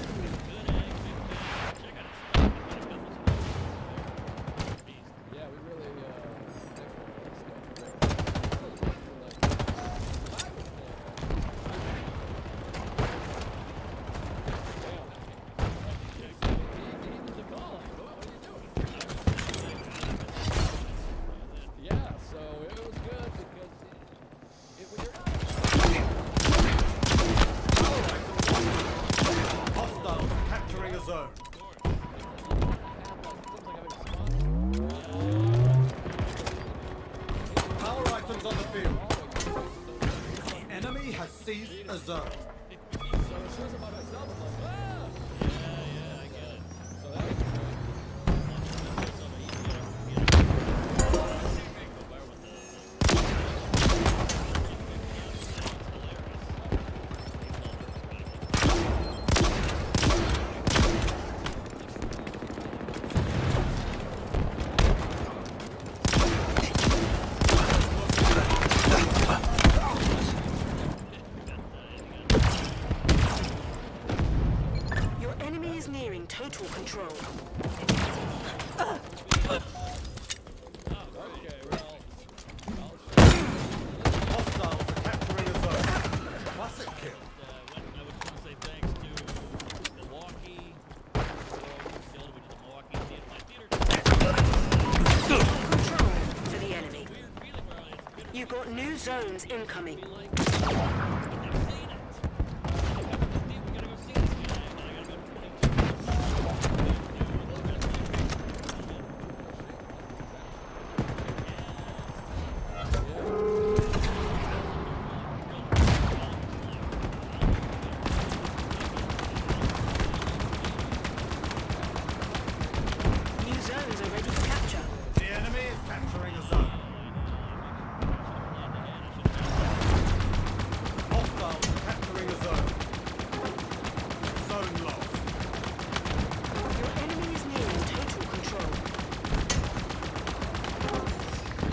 good egg, big fan. Check out his stuff. He's got this stuff. Beast. Yeah, we really think about this stuff. Those ones were like, I was there. He was a call. Like, what are you doing? Yeah, so it was good because when you're not Hostiles capturing a zone. Power items on the field. The enemy has seized a zone. so it says about myself, I'm like, ah! Yeah, I get it. So that was great. Your enemy is nearing total control. Okay, well, Hostiles are capturing a zone. Classic kill. I would just want to say thanks to Milwaukee. We did the Milwaukee theater. Control to the enemy. Weird feeling where it's bitter. You got new zones incoming. But they've seen it. We gotta go see this guy, and I gotta go to 22. New zones are ready for capture. The enemy is capturing a zone. Hostiles are capturing a zone. Zone lost. Your enemy is nearing total control.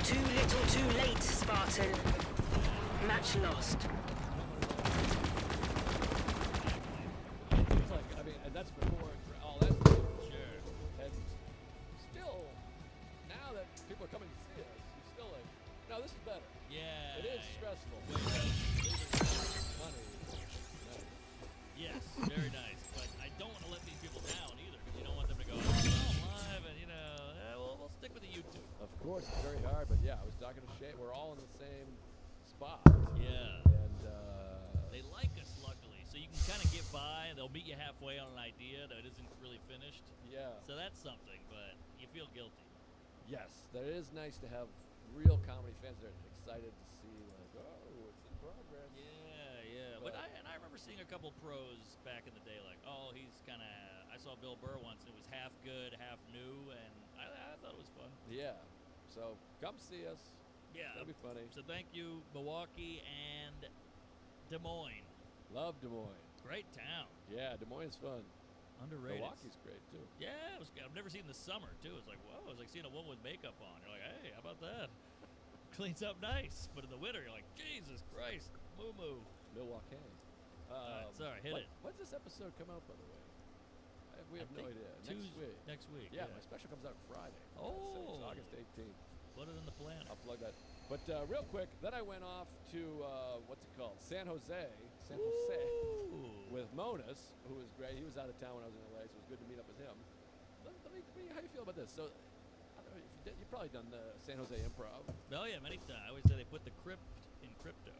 Too little too late, Spartan. Match lost. it's like, I mean, and that's before all that stuff. Sure. And still, now that people are coming to see us, you're still like, no, this is better. Yeah. It is stressful. Money. Yes, very nice. But I don't want to let these people down either, because you don't want them to go, oh, I'm live, and we'll stick with the YouTube. Of course, it's very hard, but yeah, I was talking to Shay. We're all in the same spot. Yeah. And They like us, luckily, so you can kind of get by. They'll meet you halfway on an idea that isn't really finished. yeah, So that's something, but you feel guilty. yes, that is nice to have real comedy fans that are excited to see, like, oh, it's in progress. Yeah. But I remember seeing a couple pros back in the day, like, oh, he's kind of. I saw Bill Burr once, and it was half good, half new, and I thought it was fun. Yeah. So come see us. Yeah. That'll be funny. So thank you, Milwaukee and Des Moines. Love Des Moines. Great town. Yeah, Des Moines is fun. Underrated. Milwaukee's great too. Yeah, it was good. I've never seen the summer too. It's like, whoa, it's like seeing a woman with makeup on. You're like, hey, how about that? Cleans up nice. But in the winter, you're like, Jesus Christ, moo moo. Milwaukee. Sorry, hit it. When's this episode come out, by the way? We have no idea. Next week. Next week. Yeah, my special comes out Friday. Oh. It's August 18th. Put it in the planner. I'll plug that. But real quick, then I went off to what's it called? San Jose Ooh. with Monas, who was great. He was out of town when I was in LA, so it was good to meet up with him. Let me how do you feel about this? So You've probably done the San Jose Improv. Oh yeah, many times. I always say they put the crypt in crypto.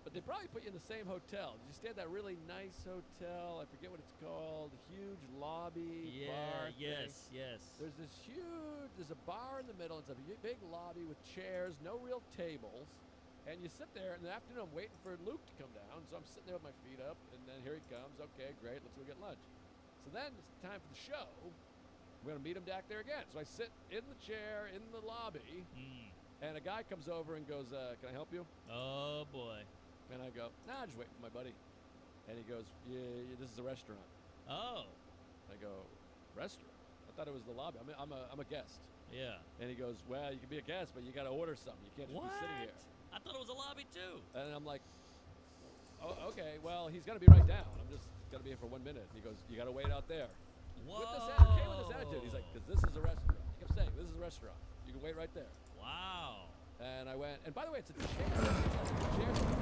But they probably put you in the same hotel. Did you stay at that really nice hotel? I forget what it's called. Huge lobby, bar thing. Yes. There's a bar in the middle. It's a big lobby with chairs, no real tables. And you sit there in the afternoon, I'm waiting for Luke to come down. So I'm sitting there with my feet up, and then here he comes. Okay, great, let's go get lunch. So then it's time for the show. We're going to meet him back there again. So I sit in the chair in the lobby, and a guy comes over and goes, can I help you? Oh, boy. And I go, nah, just waiting for my buddy. And he goes, yeah, this is a restaurant. Oh. I go, restaurant? I thought it was the lobby. I'm a guest. Yeah. And he goes, well, you can be a guest, but you got to order something. You can't just be sitting here. I thought it was a lobby, too. And I'm like, oh, okay, well, he's going to be right down. I'm just going to be here for 1 minute. And he goes, you got to wait out there. Whoa. Came with this attitude. He's like, because this is a restaurant. He kept saying, this is a restaurant. You can wait right there. Wow. And I went, and by the way, it's a chair.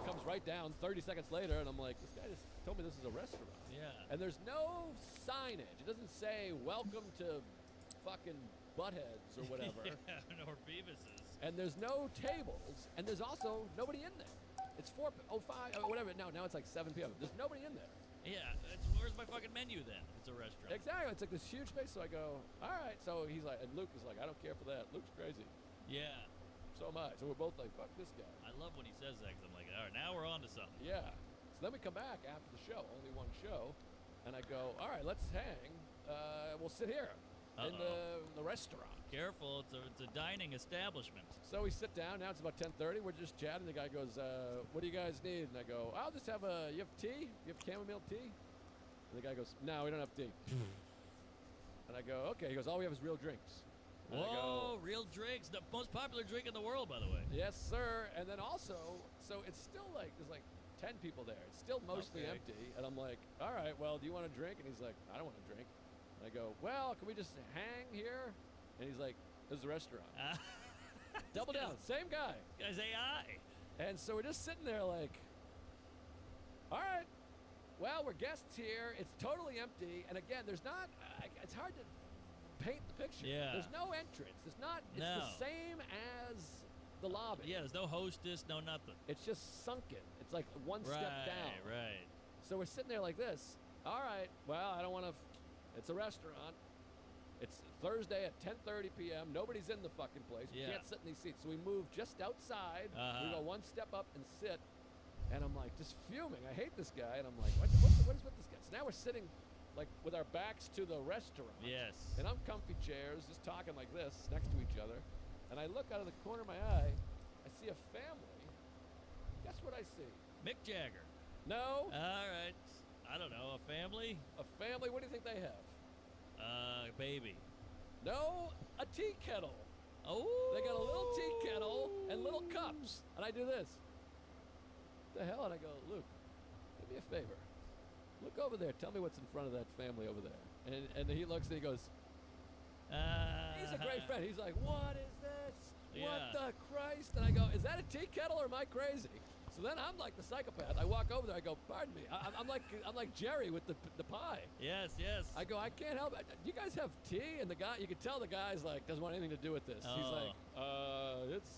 Comes right down 30 seconds later, and I'm like, this guy just told me this is a restaurant. Yeah. And there's no signage. It doesn't say, welcome to fucking Buttheads or whatever. Yeah, or Beavis's. And there's no tables, and there's also nobody in there. It's 4:05 or whatever. Now it's like 7 p.m. There's nobody in there. Yeah, where's my fucking menu then? If it's a restaurant. Exactly. It's like this huge space. So I go, all right. So he's like, and Luke is like, I don't care for that. Luke's crazy. Yeah. So am I. So we're both like, fuck this guy. I love when he says that 'cause I'm like, all right, now we're on to something. Yeah. So then we come back after the show, only one show, and I go, all right, let's hang. We'll sit here in the restaurant. Careful, it's a dining establishment. So we sit down. Now it's about 10:30. We're just chatting. The guy goes, what do you guys need? And I go, I'll just have you have tea? You have chamomile tea? And the guy goes, no, we don't have tea. And I go, okay. He goes, all we have is real drinks. And I Whoa, go, real drinks. The most popular drink in the world, by the way. yes, sir. And then also, so it's still like, there's like 10 people there. It's still mostly Okay. empty. And I'm like, all right, well, do you want a drink? And he's like, I don't want a drink. And I go, well, can we just hang here? And he's like, this is a restaurant. Double down, same guy. Guy's AI. And so we're just sitting there like, all right, well, we're guests here. It's totally empty. And again, there's not, it's hard to paint the picture. Yeah. There's no entrance. It's the same as the lobby. Yeah, there's no hostess, no nothing. It's just sunken. It's like one step down. Right. So we're sitting there like this. All right, well, I don't want to, it's a restaurant. It's Thursday at 10:30 p.m. Nobody's in the fucking place. We Yeah. can't sit in these seats. So we move just outside. We go one step up and sit. And I'm like, just fuming. I hate this guy. And I'm like, what is with this guy? So now we're sitting like with our backs to the restaurant. Yes. And I'm comfy chairs, just talking like this next to each other. And I look out of the corner of my eye. I see a family. Guess what I see? Mick Jagger. No. All right. I don't know. A family? A family. What do you think they have? Baby. No, a tea kettle. Oh. They got a little tea kettle and little cups. And I do this. The hell? And I go, Luke, do me a favor. Look over there. Tell me what's in front of that family over there. And he looks and he goes, he's a great friend. He's like, what is this? What Yeah. the Christ? And I go, is that a tea kettle or am I crazy? So then I'm like the psychopath. I walk over there. I go, pardon me. I'm like Jerry with the pie. Yes, yes. I go, I can't help it. You guys have tea? And the guy, you can tell the guy's like, doesn't want anything to do with this. He's like, it's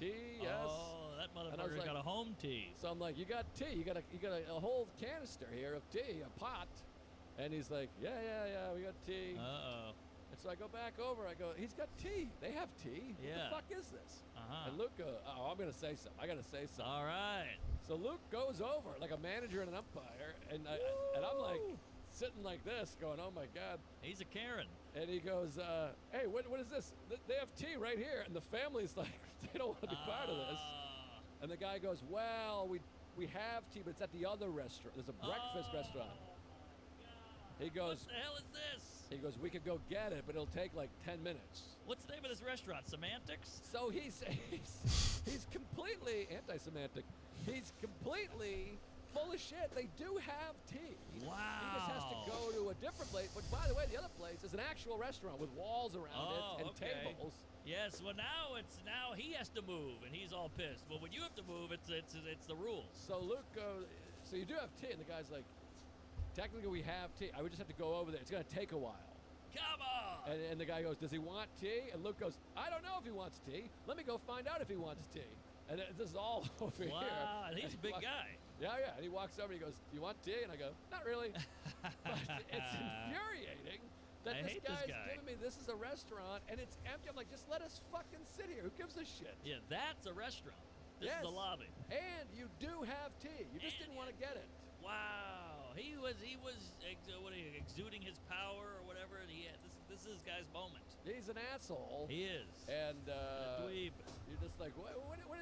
tea, yes. Oh, that And I was motherfucker like- got a home tea. So I'm like, you got tea? You got a whole canister here of tea, a pot. And he's like, yeah, we got tea. Uh-oh. And so I go back over. I go, he's got tea. They have tea. Yeah. What the fuck is this? Uh-huh. And Luke goes, I'm gonna say something. I gotta say something. All right. So Luke goes over like a manager and an umpire, and I'm like sitting like this, going, oh my god. He's a Karen. And he goes, hey, what is this? They have tea right here. And the family's like, they don't want to be part of this. And the guy goes, well, we have tea, but it's at the other restaurant. There's a breakfast restaurant. He goes, What the hell is this? he goes, we could go get it, but it'll take like 10 minutes. What's the name of this restaurant? Semantics? So he's completely anti-Semitic. He's completely full of shit. They do have tea. Wow. He just has to go to a different place. Which, by the way, the other place is an actual restaurant with walls around it and tables. Yes. Well, now he has to move, and he's all pissed. Well, when you have to move, it's the rules. So Luke goes. So you do have tea, and the guy's like, technically we have tea. I would just have to go over there. It's gonna take a while. Come on. And the guy goes, does he want tea? And Luke goes, I don't know if he wants tea. Let me go find out if he wants tea. And this is all over here. Wow, and he's a big walks- guy. Yeah. And he walks over and he goes, do you want tea? And I go, not really. But it's infuriating that I this hate this guy's guy. giving me, this is a restaurant and it's empty. I'm like, just let us fucking sit here. Who gives a shit? Yeah, that's a restaurant. This Yes. is a lobby. And you do have tea. You just didn't want to get it. Wow, he was exuding his power or whatever. And this is his guy's moment. He's an asshole. He is. And A dweeb. you're just like, what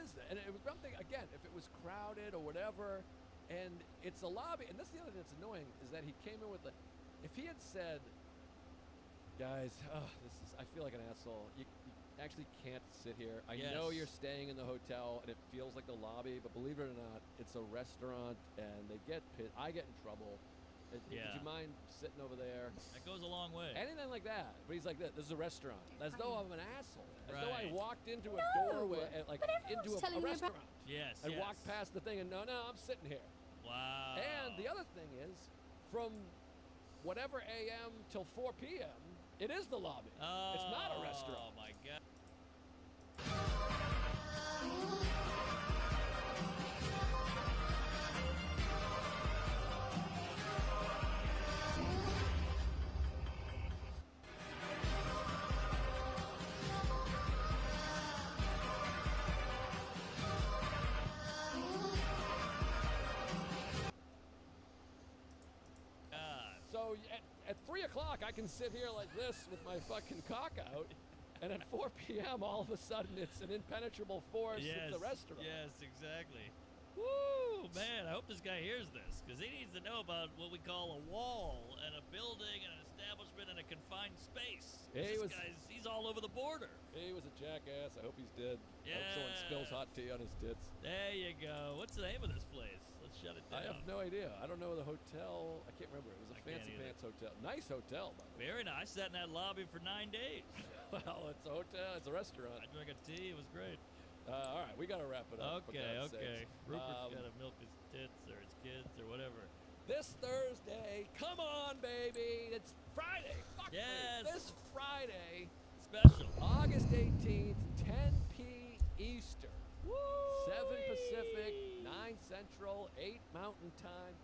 is that? And it was something, again, if it was crowded or whatever, and it's a lobby, and this is the other thing that's annoying, is that he came in with if he had said, guys, I feel like an asshole. You actually can't sit here. I know Yes. you're staying in the hotel, and it feels like the lobby, but believe it or not, it's a restaurant, and they get pissed. I get in trouble. Would Yeah. you mind sitting over there? That goes a long way. Anything like that. But he's like, this is a restaurant. As though I'm an asshole. As though I Right. walked into a No, doorway, like but into everyone's a telling me about- restaurant. Yes. And yes. walked past the thing and no, I'm sitting here. Wow. And the other thing is, from whatever a.m. till 4 p.m., it is the lobby. It's not a restaurant. Oh my god. So at 3 o'clock, I can sit here like this with my fucking cock out. And at 4 p.m., all of a sudden, it's an impenetrable force. Yes. It's a restaurant. Yes, exactly. Woo, man! I hope this guy hears this because he needs to know about what we call a wall and a building and an establishment and a confined space. He's all over the border. He was a jackass. I hope he's dead. I hope someone spills hot tea on his tits. There you go. What's the name of this place? Let's shut it down. I have no idea. I don't know the hotel. I can't remember. It was a I can't fancy either. pants hotel. Nice hotel, by the way. Very nice. I sat in that lobby for 9 days. Well, it's a hotel. It's a restaurant. I drank a tea. It was great. All right, we got to wrap it up. for Okay, God's okay. sakes. Rupert's got to milk his tits or his kids or whatever. This Thursday, come on, baby. It's Friday. Fuck me. Yes. This Friday, Special. August 18th, 10 p. Eastern. Woo! 7 Pacific, 9 Central, 8 Mountain Time.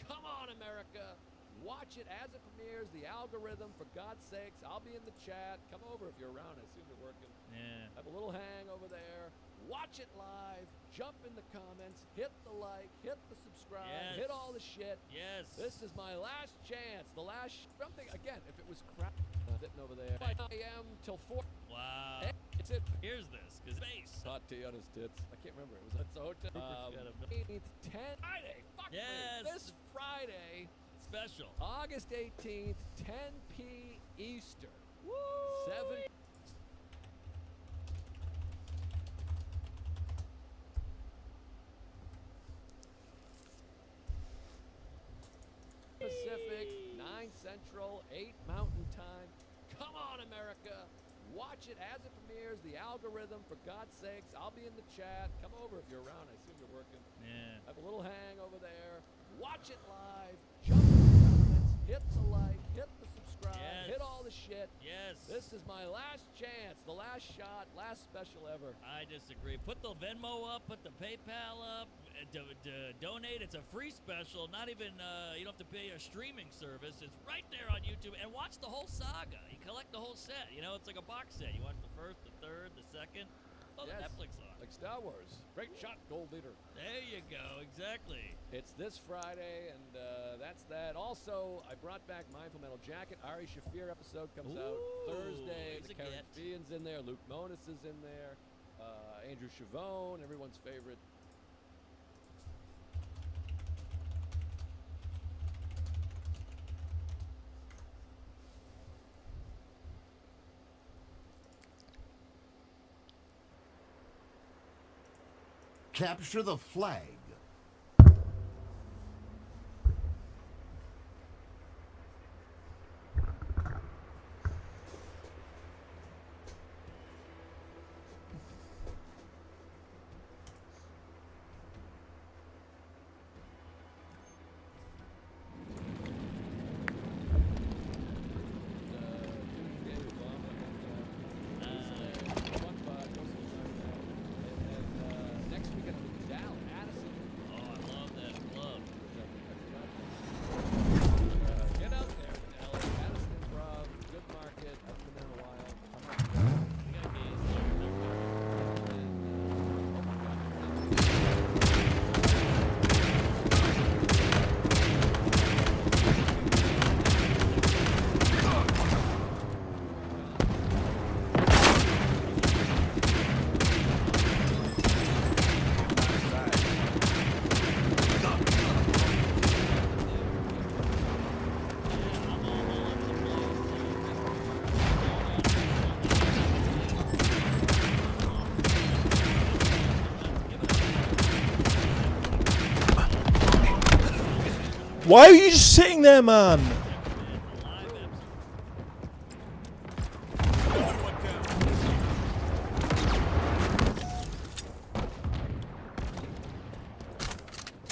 Come on, America. Watch it as it premieres. The algorithm, for God's sakes. I'll be in the chat. Come over if you're around. I assume you're working. Yeah. Have a little hang over there. Watch it live. Jump in the comments. Hit the like. Hit the subscribe. Yes. Hit all the shit. Yes. This is my last chance. The last something again. If it was crap, sitting over there. 9 a.m. till 4. Wow. It's it. Here's this, because space. Hot tea on his tits. I can't remember. It was at the hotel. Rupert's got a 18th, 10 Friday. Fuck Yes. me. This Friday, Special. August 18th, 10 p. Eastern. Woo! 7 Pacific, 9 Central, 8 Mountain Time. Come on, America. Watch it as it premieres. The algorithm, for God's sakes. I'll be in the chat. Come over if you're around. I assume you're working. Yeah. Have a little hang over there. Watch it live. Jump in the comments. Hit the like. Hit the subscribe. Yes. Hit all the shit. Yes. This is my last chance. The last shot. Last special ever. I disagree. Put the Venmo up. Put the PayPal up. Donate. It's a free special. Not even, you don't have to pay a streaming service. It's right there on YouTube. And watch the whole saga. You collect the whole set. You know, it's like a box set. You watch the first, the third, the second. Throw the Yes. Netflix on. Like Star Wars. Great shot, gold leader. There you go. Exactly. It's this Friday, and that's that. Also, I brought back Mindful Metal Jacket. Ari Shafir episode comes out Ooh, Thursday. he's The a Karen get. Fian's in there. Luke Monis is in there. Andrew Chavone, everyone's favorite. Capture the flag. Why are you just sitting there, man?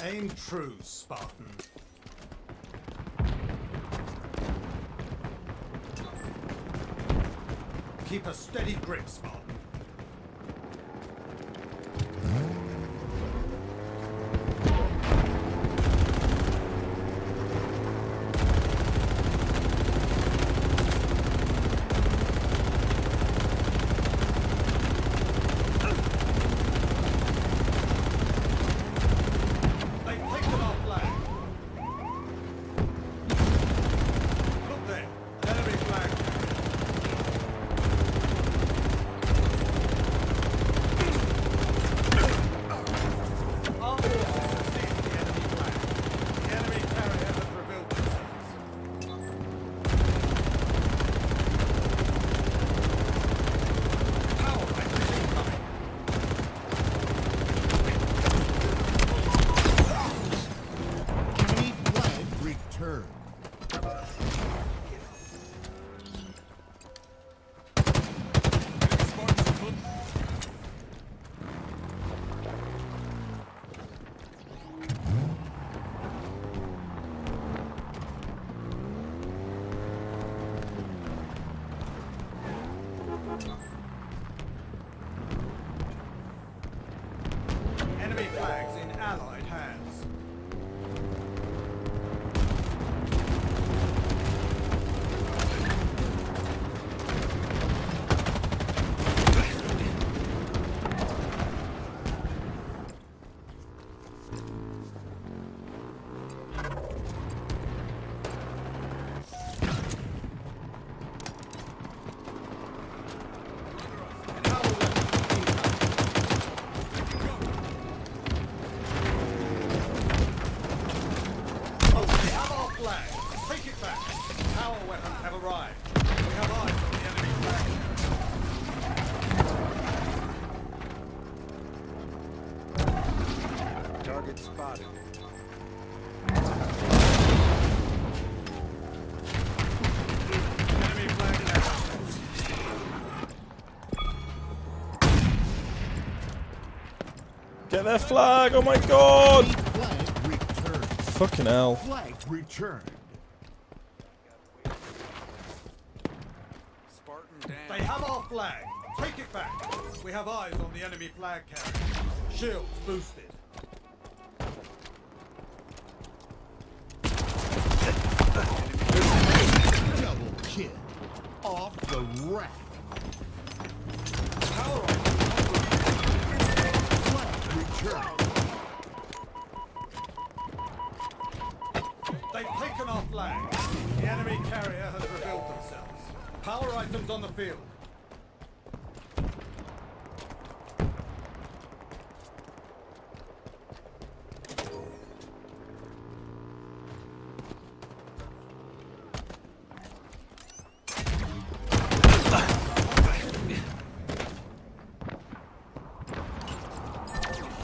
Aim true, Spartan. Keep a steady grip, Spartan. They've taken our flag. Look there, enemy flag. Our forces have seized the enemy flag. The enemy carrier has revealed themselves. Power rifles incoming. Enemy flag returned. Enemy flags in Allied hands. Power weapons incoming. Oh, we have our flag. Take it back. Power weapons have arrived. We have eyes on the enemy flag. Target spotted. Enemy flag down. Get their flag! Oh my god! Flag returned. Fucking hell. Flag returned. They have our flag. Take it back. We have eyes on the enemy flag carrier. Shields boosted. Double kill. Off the rack. Power rifles Flag returned. They've taken our flag. The enemy carrier has revealed themselves. Power items on the field.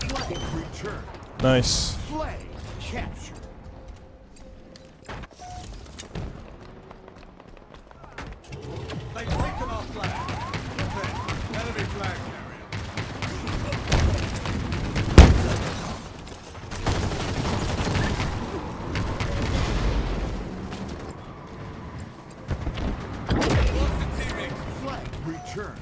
Flag returned. Nice. Flag captured. They've taken our flag. There, enemy flag carrier. Flag returned.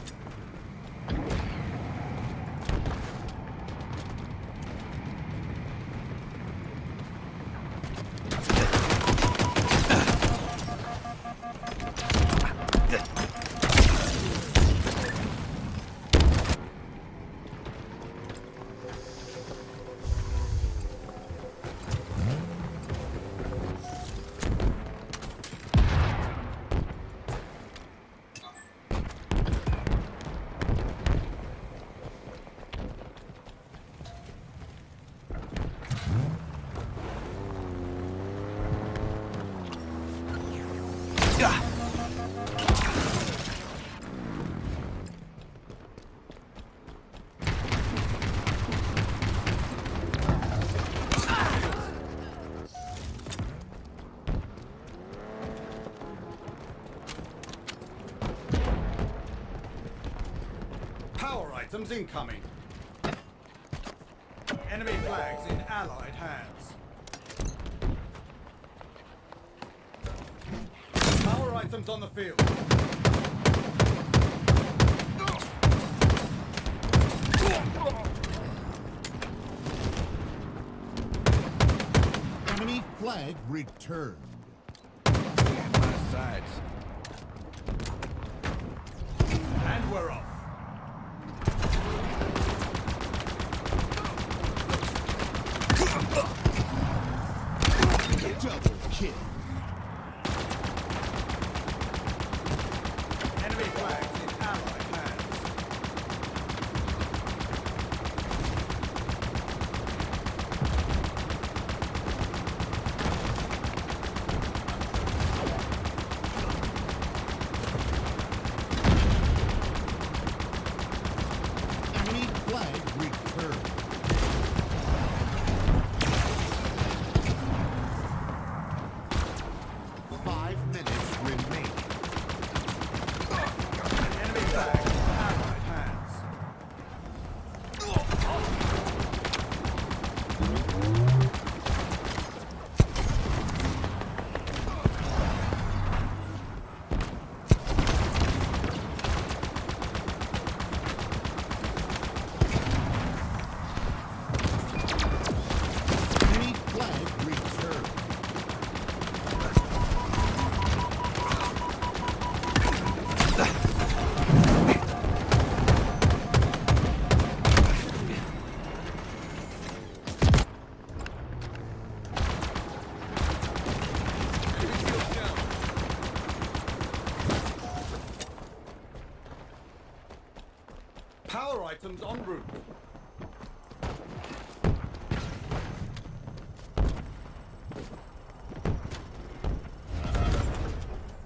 Power items incoming. Enemy flags in Allied hands. Power items on the field. Enemy flag returned. Scan my sights. And we're off. Double kill. Enemy flags in Allied hands. Enemy flag returned. Five minutes remaining. Enemy flags in Allied hands. Enemy flag returned. Power items en route.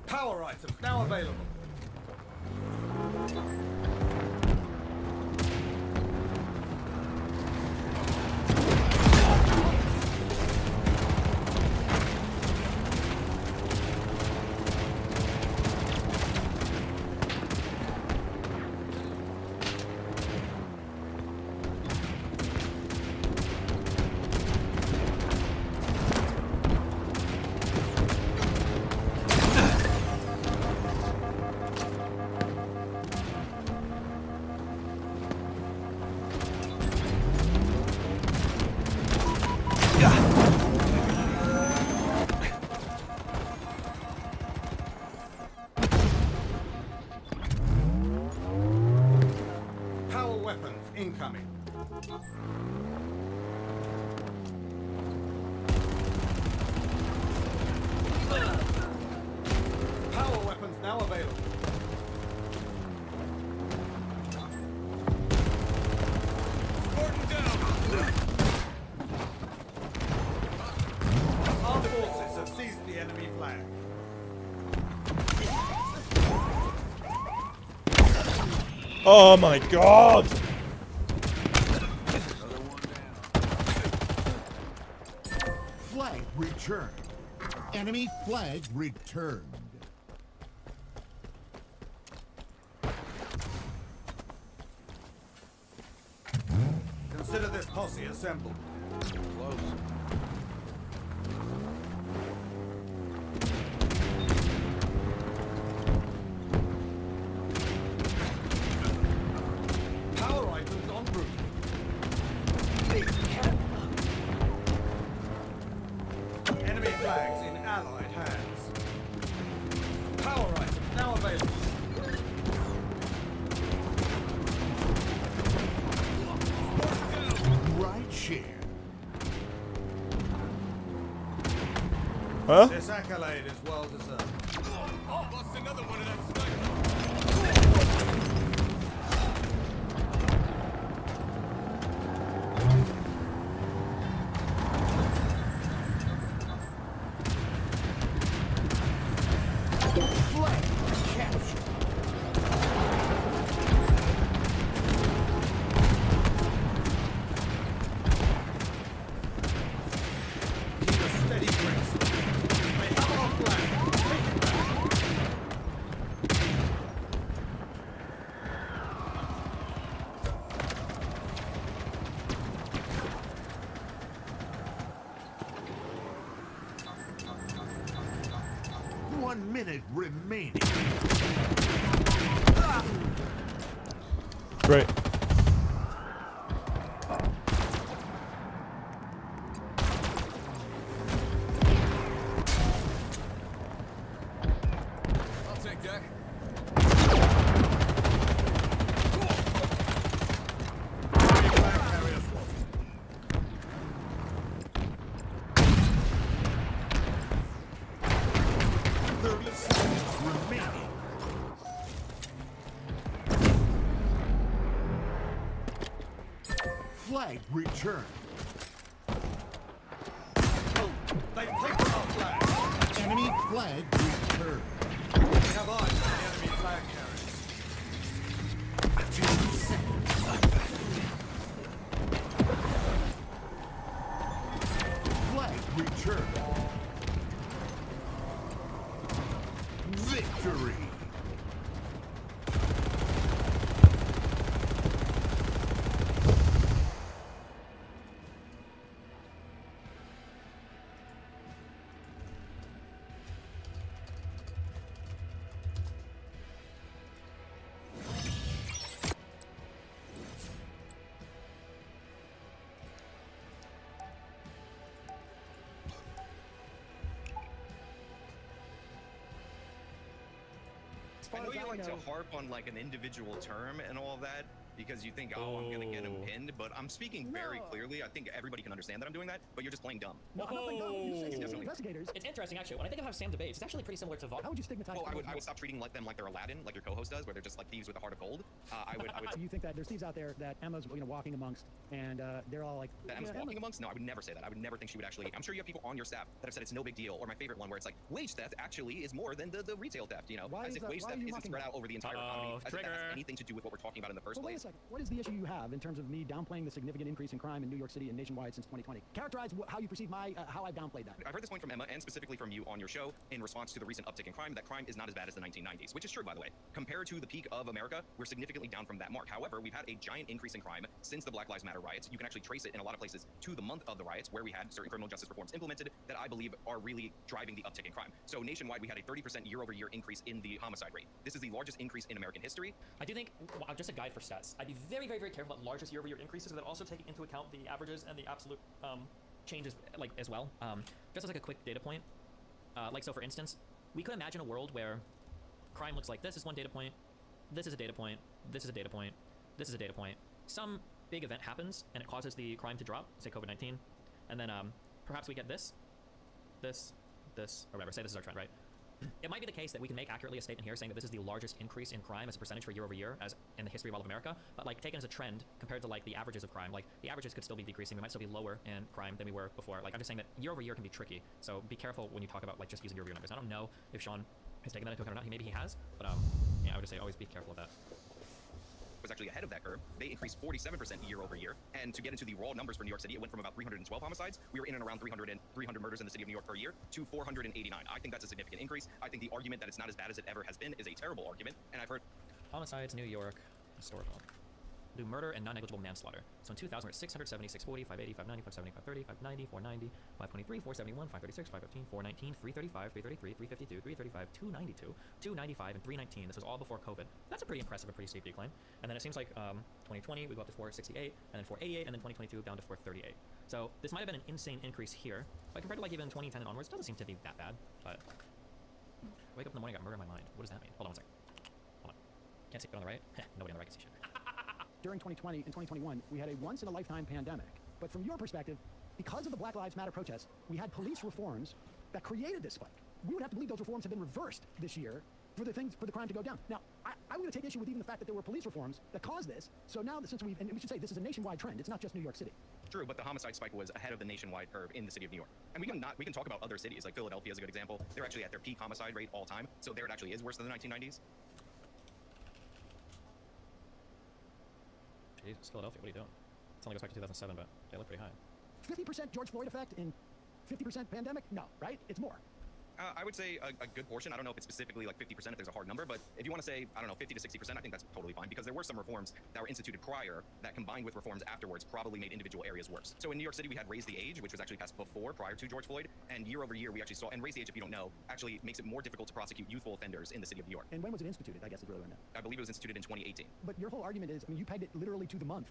Power items now available. Power weapons incoming. Power weapons now available. Our forces have seized the enemy flag. Oh my god! Flag returned. Enemy flag returned. Consider this posse assembled. Close. Power items en route. Enemy flags in Allied hands. Power items now available. Right share. Huh? This accolade is well deserved. Flag captured. Keep a steady grip. They have our flag. Take it minute remaining. Great. I'll take that. Flag carrier spotted. 30 seconds remaining. Flag returned. They've taken our flag. Enemy flag returned. We have eyes on the enemy flag carrier. 10 seconds. Flag returned. Victory. I know you like to harp on like an individual term and all of that because you think, oh, I'm gonna get him pinned, but I'm speaking very clearly. I think everybody can understand that I'm doing that, but you're just playing dumb. No, I'm not playing dumb. You say Definitely. investigators. It's interesting, actually. When I think of how Sam debates, it's actually pretty similar to How would you stigmatize? Well, I would stop treating them like they're Aladdin, like your co-host does, where they're just like thieves with a heart of gold. I would. So you think that there's thieves out there that Emma's walking amongst, and they're all like. That Emma's walking amongst? No, I would never say that. I would never think she would actually. I'm sure you have people on your staff that have said it's no big deal. Or my favorite one, where it's like wage theft actually is more than the retail theft. You know, Why as is if wage why are theft you isn't mocking spread that? out over the entire economy. As if that has anything to do with what we're talking about in the first Well, wait a place. second. What is the issue you have in terms of me downplaying the significant increase in crime in New York City and nationwide since 2020? Characterize how you perceive my how I've downplayed that. I've heard this point from Emma and specifically from you on your show in response to the recent uptick in crime, that crime is not as bad as the 1990s, which is true, by the way. Compared to the peak of America, we're significantly down from that mark. However, we've had a giant increase in crime since the Black Lives Matter riots. You can actually trace it in a lot of places to the month of the riots, where we had certain criminal justice reforms implemented that I believe are really driving the uptick in crime. So nationwide, we had a 30% year-over-year increase in the homicide rate. This is the largest increase in American history. I do think, just a guide for stats, I'd be very, very, very careful about largest year-over-year increases, but also taking into account the averages and the absolute changes as well. Just as like a quick data point, so for instance, we could imagine a world where crime looks like this is one data point, this is a data point, this is a data point, this is a data point. Some big event happens and it causes the crime to drop, say COVID-19, and then perhaps we get this, or whatever. Say this is our trend, right? It might be the case that we can make accurately a statement here saying that this is the largest increase in crime as a percentage for year over year as in the history of all of America, but like taken as a trend compared to like the averages of crime, like the averages could still be decreasing. We might still be lower in crime than we were before. Like I'm just saying that year over year can be tricky, so be careful when you talk about like just using year over year numbers. I don't know if Sean has taken that into account or not. Maybe he has, but yeah, I would just say always be careful of that. Was actually ahead of that curve. They increased 47% year over year. And to get into the raw numbers for New York City, it went from about 312 homicides. We were in and around 300 murders in the city of New York per year to 489. I think that's a significant increase. I think the argument that it's not as bad as it ever has been is a terrible argument. And I've heard Homicides, New York, historical. Do murder and non-negligible manslaughter. So in 2000, we're at 670, 640, 580, 590, 570, 530, 590, 490, 523, 471, 536, 515, 419, 335, 333, 352, 335, 292, 295, and 319. This was all before COVID. That's a pretty impressive, a pretty steep decline. And then it seems like 2020, we go up to 468, and then 488, and then 2022 down to 438. So this might have been an insane increase here, but compared to like even 2010 and onwards, it doesn't seem to be that bad. But wake up in the morning, I got murder in my mind. What does that mean? Hold on one second. Hold on. Can't see it on the right? Nobody on the right can see shit. During 2020 and 2021, we had a once-in-a-lifetime pandemic. But from your perspective, because of the Black Lives Matter protests, we had police reforms that created this spike. We would have to believe those reforms have been reversed this year for the crime to go down. Now, I'm going to take issue with even the fact that there were police reforms that caused this. So now, and we should say this is a nationwide trend. It's not just New York City. True, but the homicide spike was ahead of the nationwide curve in the city of New York. And we can talk about other cities, like Philadelphia is a good example. They're actually at their peak homicide rate all time. So there it actually is worse than the 1990s. Jesus, Philadelphia, what are you doing? It's only goes back to 2007, but they look pretty high. 50% George Floyd effect in 50% pandemic? No, right? It's more. I would say a good portion. I don't know if it's specifically like 50% if there's a hard number, but if you want to say, I don't know, 50 to 60%, I think that's totally fine because there were some reforms that were instituted prior that combined with reforms afterwards probably made individual areas worse. So in New York City, we had Raise the Age, which was actually passed prior to George Floyd, and year over year we actually saw, and Raise the Age, if you don't know, actually makes it more difficult to prosecute youthful offenders in the city of New York. And when was it instituted? I guess is really what I meant. I believe it was instituted in 2018. But your whole argument is, I mean, you pegged it literally to the month.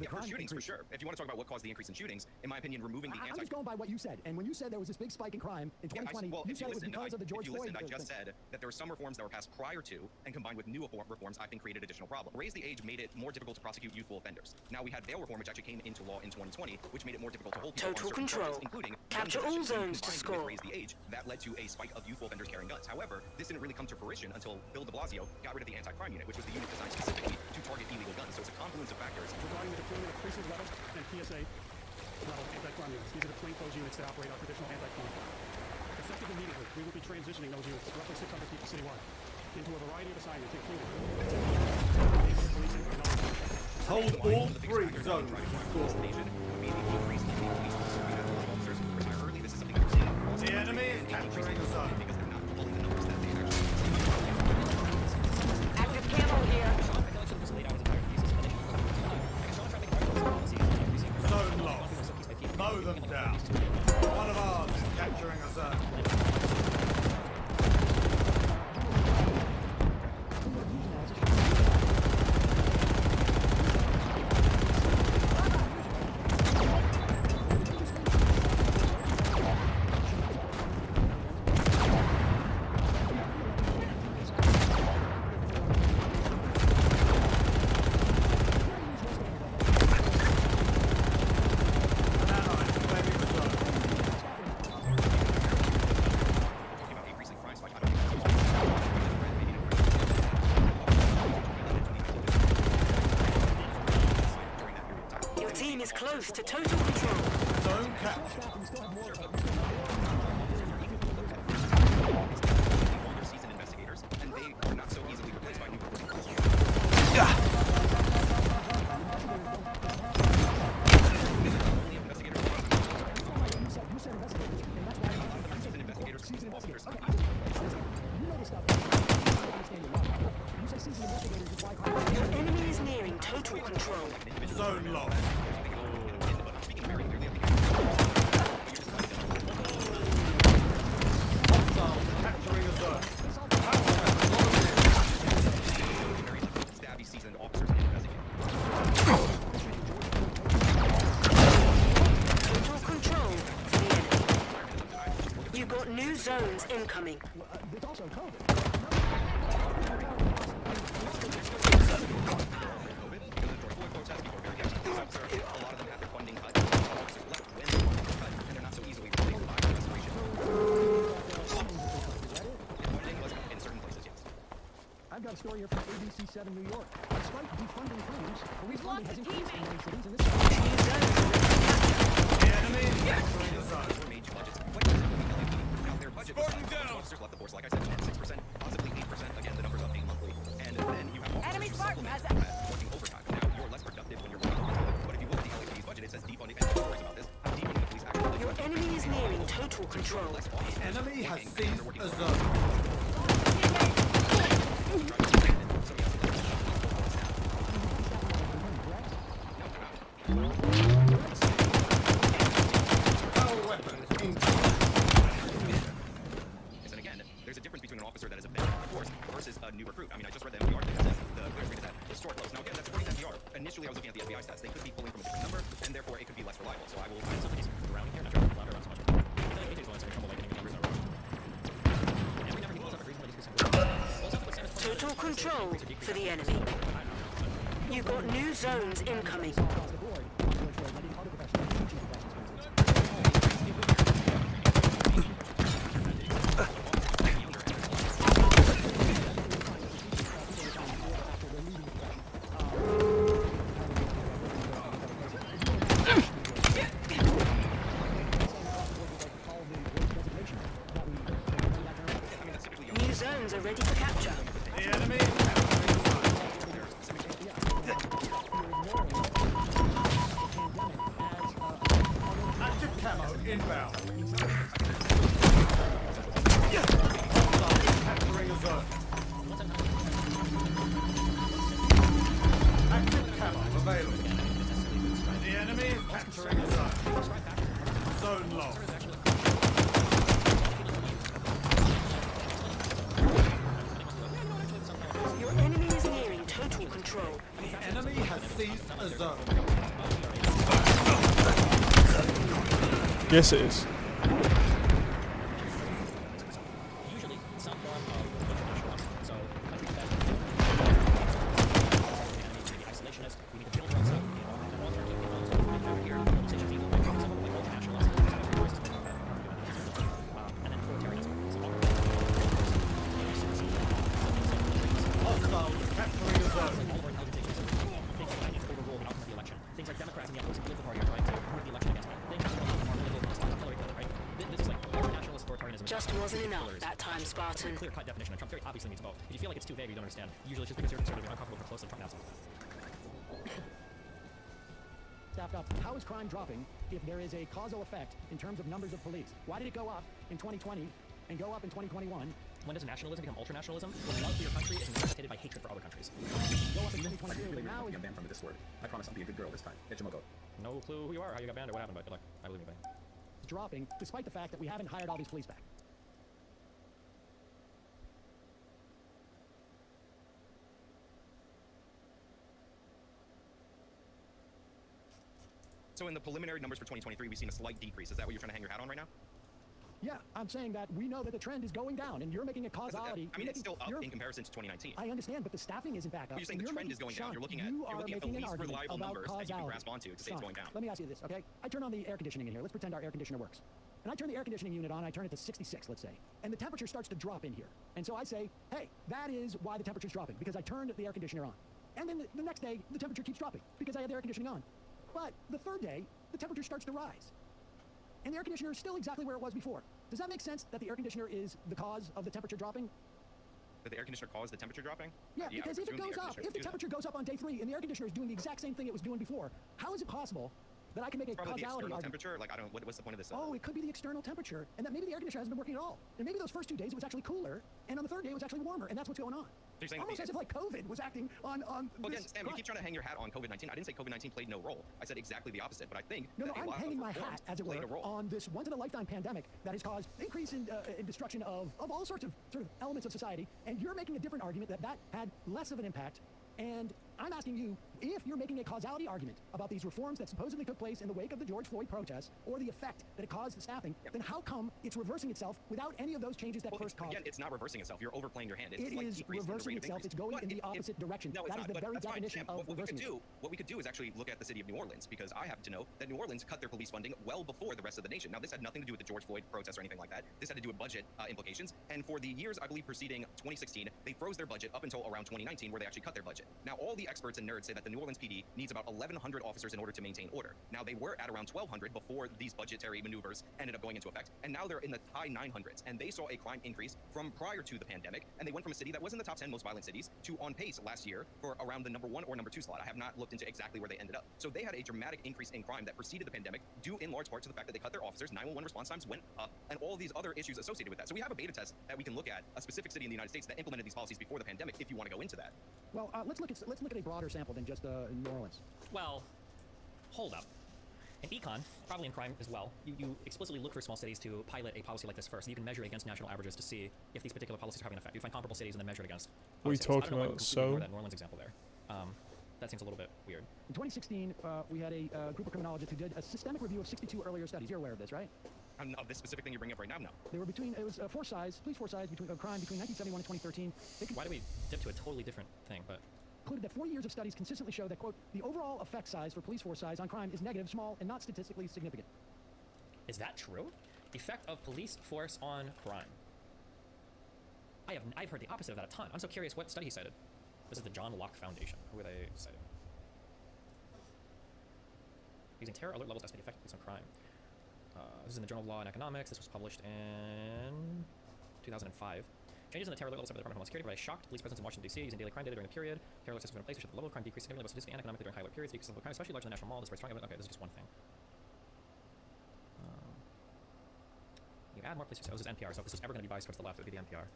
Yeah, for shootings, for sure. If you want to talk about what caused the increase in shootings, in my opinion, removing the I'm just going by what you said. And when you said there was this big spike in crime in 2020, you said it was because of the George Floyd. I just said that there were some reforms that were passed prior to and combined with new reforms, I think created additional problems. Raise the Age made it more difficult to prosecute youthful offenders. Now we had bail reform, which actually came into law in 2020, which made it more difficult to hold people Total on certain control. charges, including Capture all zones to score. Raise the Age, that led to a spike of youthful offenders carrying guns. However, this didn't really come to fruition until Bill de Blasio got rid of the anti-crime unit, which was the unit designed specifically to target illegal guns. So it's a confluence of factors. Regarding the deployment of precinct level and PSA level anti-crime units, these are the plainclothes units that operate our traditional anti-crime. Effective immediately, we will be transitioning those units, roughly 600 people citywide, into a variety of assignments, including policing and other. Hold all 3 zones. The enemy is capturing a zone. Active camo here. Zone lost. Mow them down. One of ours is capturing a zone. Your team is close to total control. Zone capture. Seasoned investigators, and they are not so easily replaced by new recruiting. Your enemy is nearing total control. Zone lost. Capturing a zone. Stabby seasoned officers and investigators. Total control for the enemy. You got new zones incoming. There's also COVID. A lot of them have their funding cut. Officers left when their funding was cut, and they're not so easily replaced by restoration. Funding was in certain places, yes. I've got a story here from ABC7 New York. Despite defunding claims, police funding has increased in many cities in this country. New zones are ready to capture. The enemy is capturing a zone. Were made to budgets. Now their budget was cut. Officers left the force, like I said, at 6%, possibly 8%. Again, the numbers update monthly. And then you have Enemy officers Spartan has working overtime. Now you're less productive when you're working overtime. But if you look at the LAPD's budget, it says defunding. And stories about this. Defunding the police actually. Your enemy is nearing total control. Enemy has seized a zone. Power weapons incoming. And again, there's a difference between an officer that is a veteran of the force versus a new recruit. I mean, I just read the NPR that says the store closed. Now again, that's according to NPR. Initially, I was looking at the FBI stats. They could be pulling from a different number, and therefore it could be less reliable. So I will. Around here, not trying to flounder around so much. I feel like AJ's the one that's having trouble like getting the numbers in a row. And every number he pulls up agrees with like Total control for the enemy. You got new zones incoming. Across the board, which was letting other professionals, teaching professionals, for instance. New zones are ready for capture. The enemy is capturing a zone. You're ignoring the pandemic as entering the zone. Zone locked. Your enemy is nearing total control. The enemy has seized a zone. Yes, it is. Usually some form of internationalism. So countries that maybe isolationist, we need to build our own stuff, you know, an alternative people to over here, organizations even some of them like multinationalists, some of them racist, and then authoritarianism. So all Hostiles capturing the zone. all of our intelligence agencies think that need to overrule the outcome of the election. Things like Democrats and the others who live the party are trying to move the election against it. Things like more political hostile Hillary Clinton, right? This is like internationalist authoritarianism. Just wasn't enough that time, Spartan. Clear-cut definition, and Trump very obviously means both. If you feel like it's too vague or you don't understand, usually it's just because you're conservative and uncomfortable for close to Trump now. Staffed up. How is crime dropping if there is a causal effect in terms of numbers of police? Why did it go up in 2020 and go up in 2021? When does nationalism become ultranationalism? When love for your country is necessitated by hatred for other countries. Go up in 2022, and now is banned from this word. I promise I'll be a good girl this time. Ichimoto. No clue who you are, how you got banned, or what happened, but good luck. I believe you, buddy. dropping, despite the fact that we haven't hired all these police back. So in the preliminary numbers for 2023, we've seen a slight decrease. Is that what you're trying to hang your hat on right now? Yeah, I'm saying that we know that the trend is going down, and you're making a causality. I mean, it's still up in comparison to 2019. I understand, but the staffing isn't back up. But you're saying the trend is going down. You're looking at the least reliable numbers that you can grasp onto to say it's going down. Let me ask you this, okay? I turn on the air conditioning in here. Let's pretend our air conditioner works. And I turn the air conditioning unit on, I turn it to 66, let's say. And the temperature starts to drop in here. And so I say, hey, that is why the temperature's dropping, because I turned the air conditioner on. And then the next day, the temperature keeps dropping, because I had the air conditioning on. But the third day, the temperature starts to rise. And the air conditioner is still exactly where it was before. Does that make sense that the air conditioner is the cause of the temperature dropping? That the air conditioner caused the temperature dropping? Yeah, because if it goes up, if the temperature goes up on day 3 and the air conditioner is doing the exact same thing it was doing before, how is it possible that I can make a probably causality the external argument? temperature? Like, I don't, what's the point of this? Oh, it could be the external temperature, and that maybe the air conditioner hasn't been working at all. And maybe those first 2 days it was actually cooler, and on the third day it was actually warmer, and that's what's going on. So you're saying almost as if like COVID was acting on well, again, this Sam, you keep trying to hang your hat on COVID-19. I didn't say COVID-19 played no role. I said exactly the opposite, but I think No, that I'm hanging my hat, as it were, on this once-in-a-lifetime pandemic that has caused increase in destruction of all sorts of sort of elements of society, and you're making a different argument that that had less of an impact. And I'm asking you, if you're making a causality argument about these reforms that supposedly took place in the wake of the George Floyd protests, or the effect that it caused the staffing, then how come it's reversing itself without any of those changes that first caused? Again, it's not reversing itself. You're overplaying your hand. It's It is reversing itself. It's going in the opposite direction. No, that is the very definition of reversing itself. What we could do is actually look at the city of New Orleans, because I happen to know that New Orleans cut their police funding well before the rest of the nation. Now, this had nothing to do with the George Floyd protests or anything like that. This had to do with budget implications. And for the years, I believe, preceding 2016, they froze their budget up until around 2019, where they actually cut their budget. Now, all the experts and nerds say that the New Orleans PD needs about 1,100 officers in order to maintain order. Now, they were at around 1,200 before these budgetary maneuvers ended up going into effect, and now they're in the high 900s, and they saw a crime increase from prior to the pandemic, and they went from a city that was in the top 10 most violent cities to on pace last year for around the number 1 or number 2 slot. I have not looked into exactly where they ended up. So they had a dramatic increase in crime that preceded the pandemic, due in large part to the fact that they cut their officers, 911 response times went up, and all these other issues associated with that. So we have a beta test that we can look at, a specific city in the United States that implemented these policies before the pandemic, if you want to go into that. Well, let's look at a broader sample than just New Orleans. Well, hold up. In econ, probably in crime as well, you explicitly look for small cities to pilot a policy like this first. You can measure it against national averages to see if these particular policies are having an effect. You find comparable cities and then measure it against. What are you talking about? So that New Orleans example there. That seems a little bit weird. In 2016, we had a group of criminologists who did a systemic review of 62 earlier studies. You're aware of this, right? Of this specific thing you're bringing up right now, no. They were between, it was police force size between crime between 1971 and 2013. Why do we dip to a totally different thing? But concluded that 40 years of studies consistently show that, quote, the overall effect size for police force size on crime is negative, small, and not statistically significant. Is that true? Effect of police force on crime. I've heard the opposite of that a ton. I'm so curious what study he cited. This is the John Locke Foundation. Who were they citing? Using terror alert levels to estimate the effect of police on crime. This is in the Journal of Law and Economics. This was published in 2005. Changes in the terror alert levels by the Department of Homeland Security by shocked police presence in Washington, D.C. using daily crime data during the period. Terror alert systems have been in place to show that the level of crime decreased significantly both statistically and economically during high alert periods. Decreases of crime, especially large in the national mall. This is very strong evidence. Okay, this is just one thing. You add more police. Oh, this is NPR, so if this is ever going to be biased towards the left, it would be the NPR.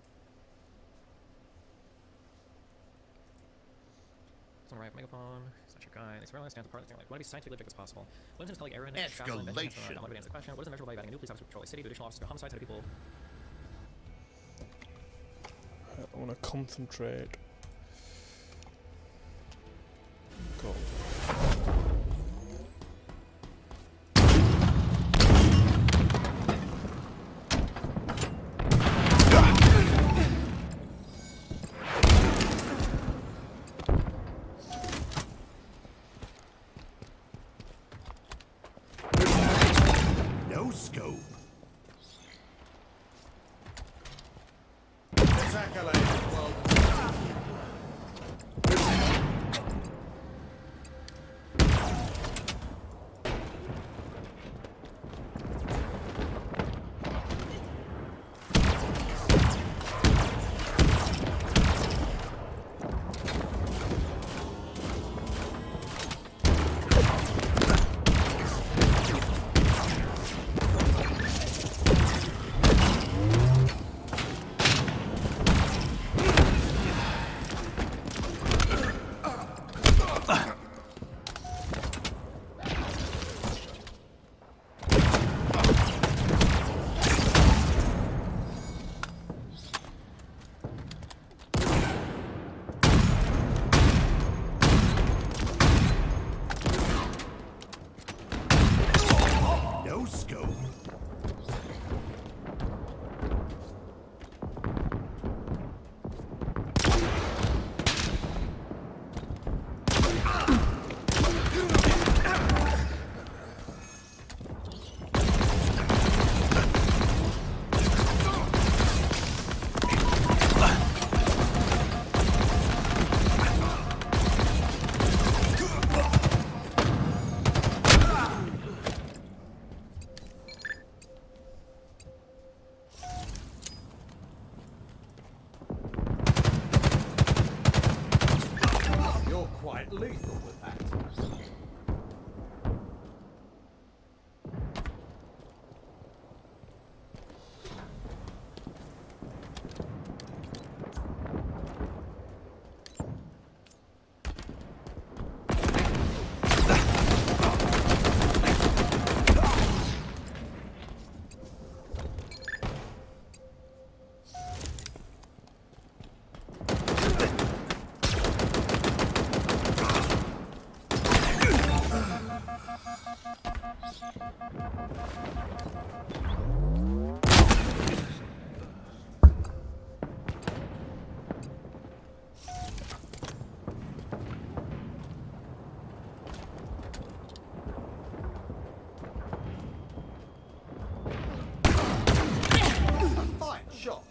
Someone arrive megaphone. Such a guy. It's really stands apart. They're like, want to be scientifically logic as possible. Williamson's colleague Aaron Escalation. Not motivating the question. What is the measurable value of adding a new police officer to patrol a city? Do additional officers, homicides, how do people? I want to concentrate. Go. No scope. Accolade. Well No scope. you're quite lethal with that. A fine shot.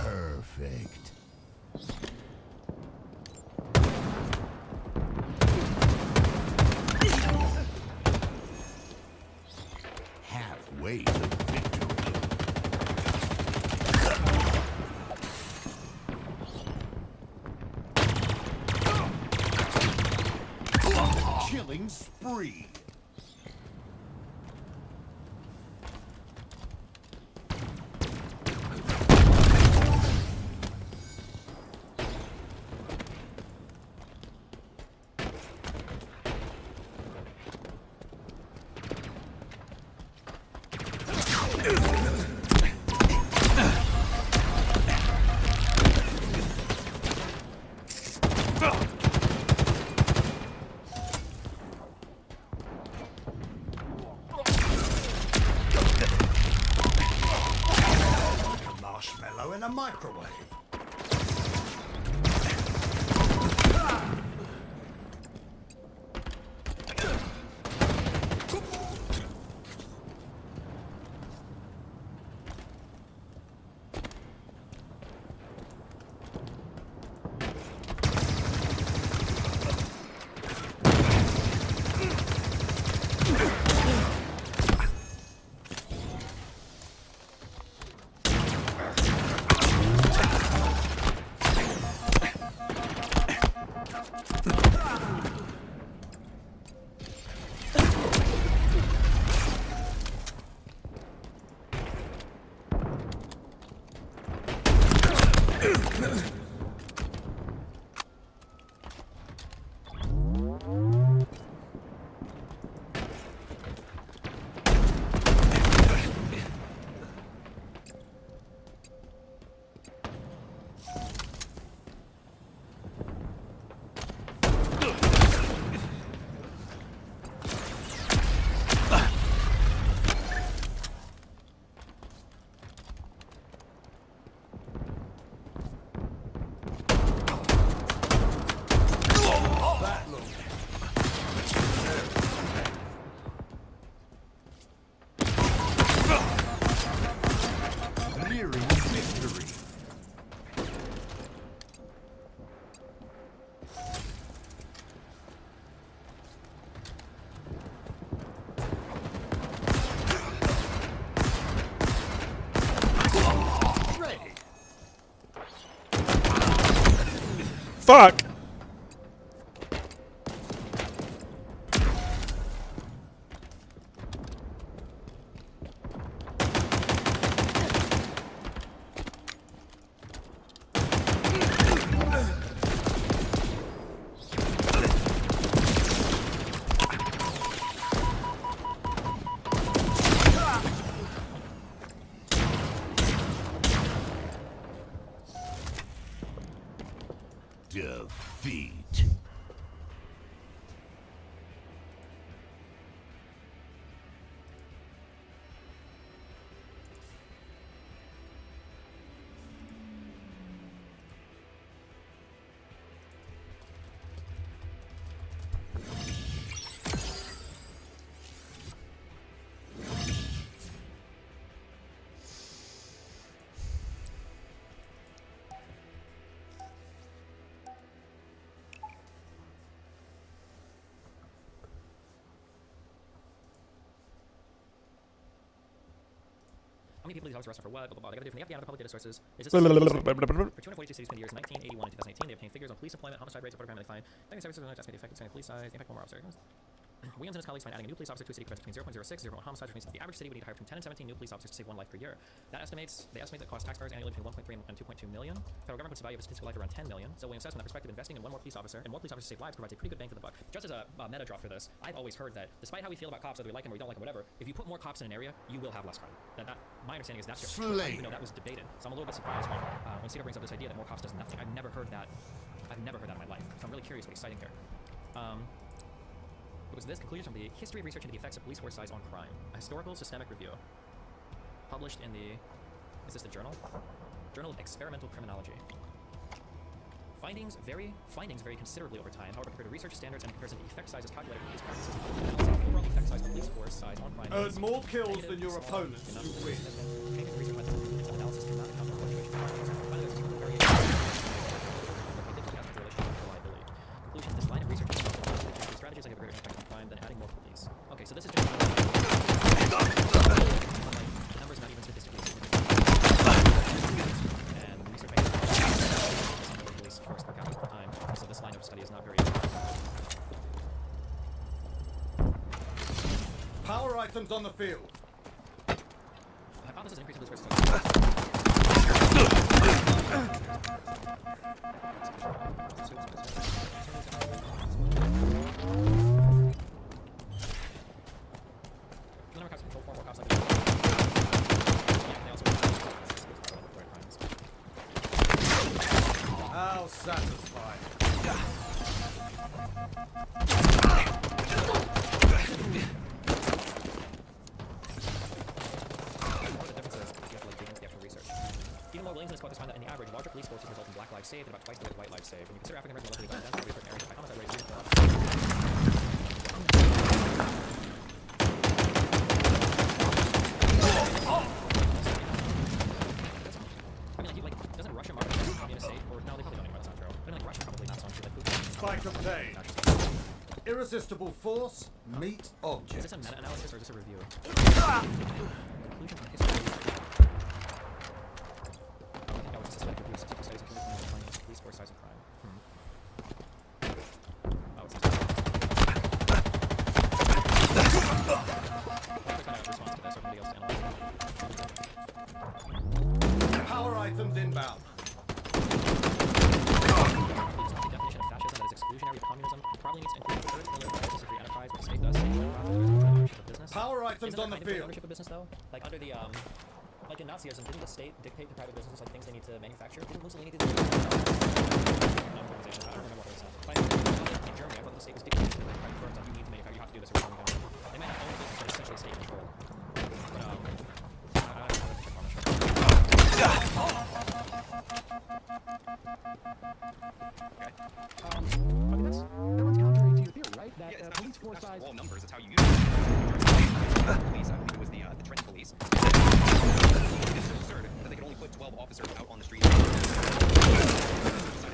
Perfect. Halfway to victory. Killing spree. A marshmallow in a microwave. fuck? Defeat. How many people these dogs arrested for what? Blah, blah, blah. They gotta do from the FBI and other public data sources. Is this for 242 cities between the years 1981 and 2018, they obtained figures on police employment, homicide rates, and program they find. Thank services on estimated effect, police size, the impact of more officers. Williams and his colleagues find adding a new police officer to a city prevents between 0.06 and 0.1 homicides, which means that the average city would need to hire between 10 and 17 new police officers to save one life per year. They estimate that costs taxpayers annually between 1.3 and 2.2 million. Federal government puts the value of a statistical life around 10 million. So Williams says from that perspective, investing in one more police officer and more police officers to save lives provides a pretty good bang for the buck. Just as a meta drop for this, I've always heard that despite how we feel about cops, whether we like them or we don't like them, whatever, if you put more cops in an area, you will have less crime. My understanding is that's just true, even though that was debated. So I'm a little bit surprised when Cedar brings up this idea that more cops does nothing. I've never heard that. I've never heard that in my life. So I'm really curious what he's citing here. It was this conclusion from the History of Research into the Effects of Police Force Size on Crime, a historical systemic review, published in the, is this the journal? Journal of Experimental Criminology. Findings vary considerably over time. However, compared to research standards and in comparison to effect sizes calculated for police practices, the overall effect size of police force size on crime Earn more kills than your opponents, you win. Analysis cannot account for fluctuations. Conclusion: this line of research is strategies that have a greater impact on crime than adding more police. Okay, so this is just numbers not even statistically significant. And research police force per capita per time. So this line of study is not very. Power items on the field. The hypothesis increase of police force. How satisfying. Even more Williams and his co-authors find that in the average, larger police forces result in black lives saved and about twice the rate of white lives saved. When you consider African American locally violent deaths, certain areas, by homicide rates, doesn't Russia mark as a communist state? Or no, they probably don't anymore, that's not true. I mean, like Russia probably not so much. Spike obtained. Irresistible force, meet object. Is this a meta-analysis or is this a review? Conclusion from history. Police force size of crime. Oh, it's Power items inbound. The definition of fascism that is exclusionary of communism probably needs to include the third pillar of the free enterprise, which state does ownership of business. Power items on the field. Ownership of business though, like under the like in Nazism, didn't the state dictate to private businesses like things they need to manufacture? Didn't Mussolini do that? I don't remember what it said. In Germany, I thought the state was dictating to private firms that you need to manufacture, you have to do this or you're going to. They might not own the business, but essentially state control. But I don't have to check on the show. I mean, that runs contrary to your theory, right? That Yeah, police force size. All numbers. That's how you use it. Police, I believe it was the Trenton police. It's absurd that they could only put 12 officers out on the street. Decided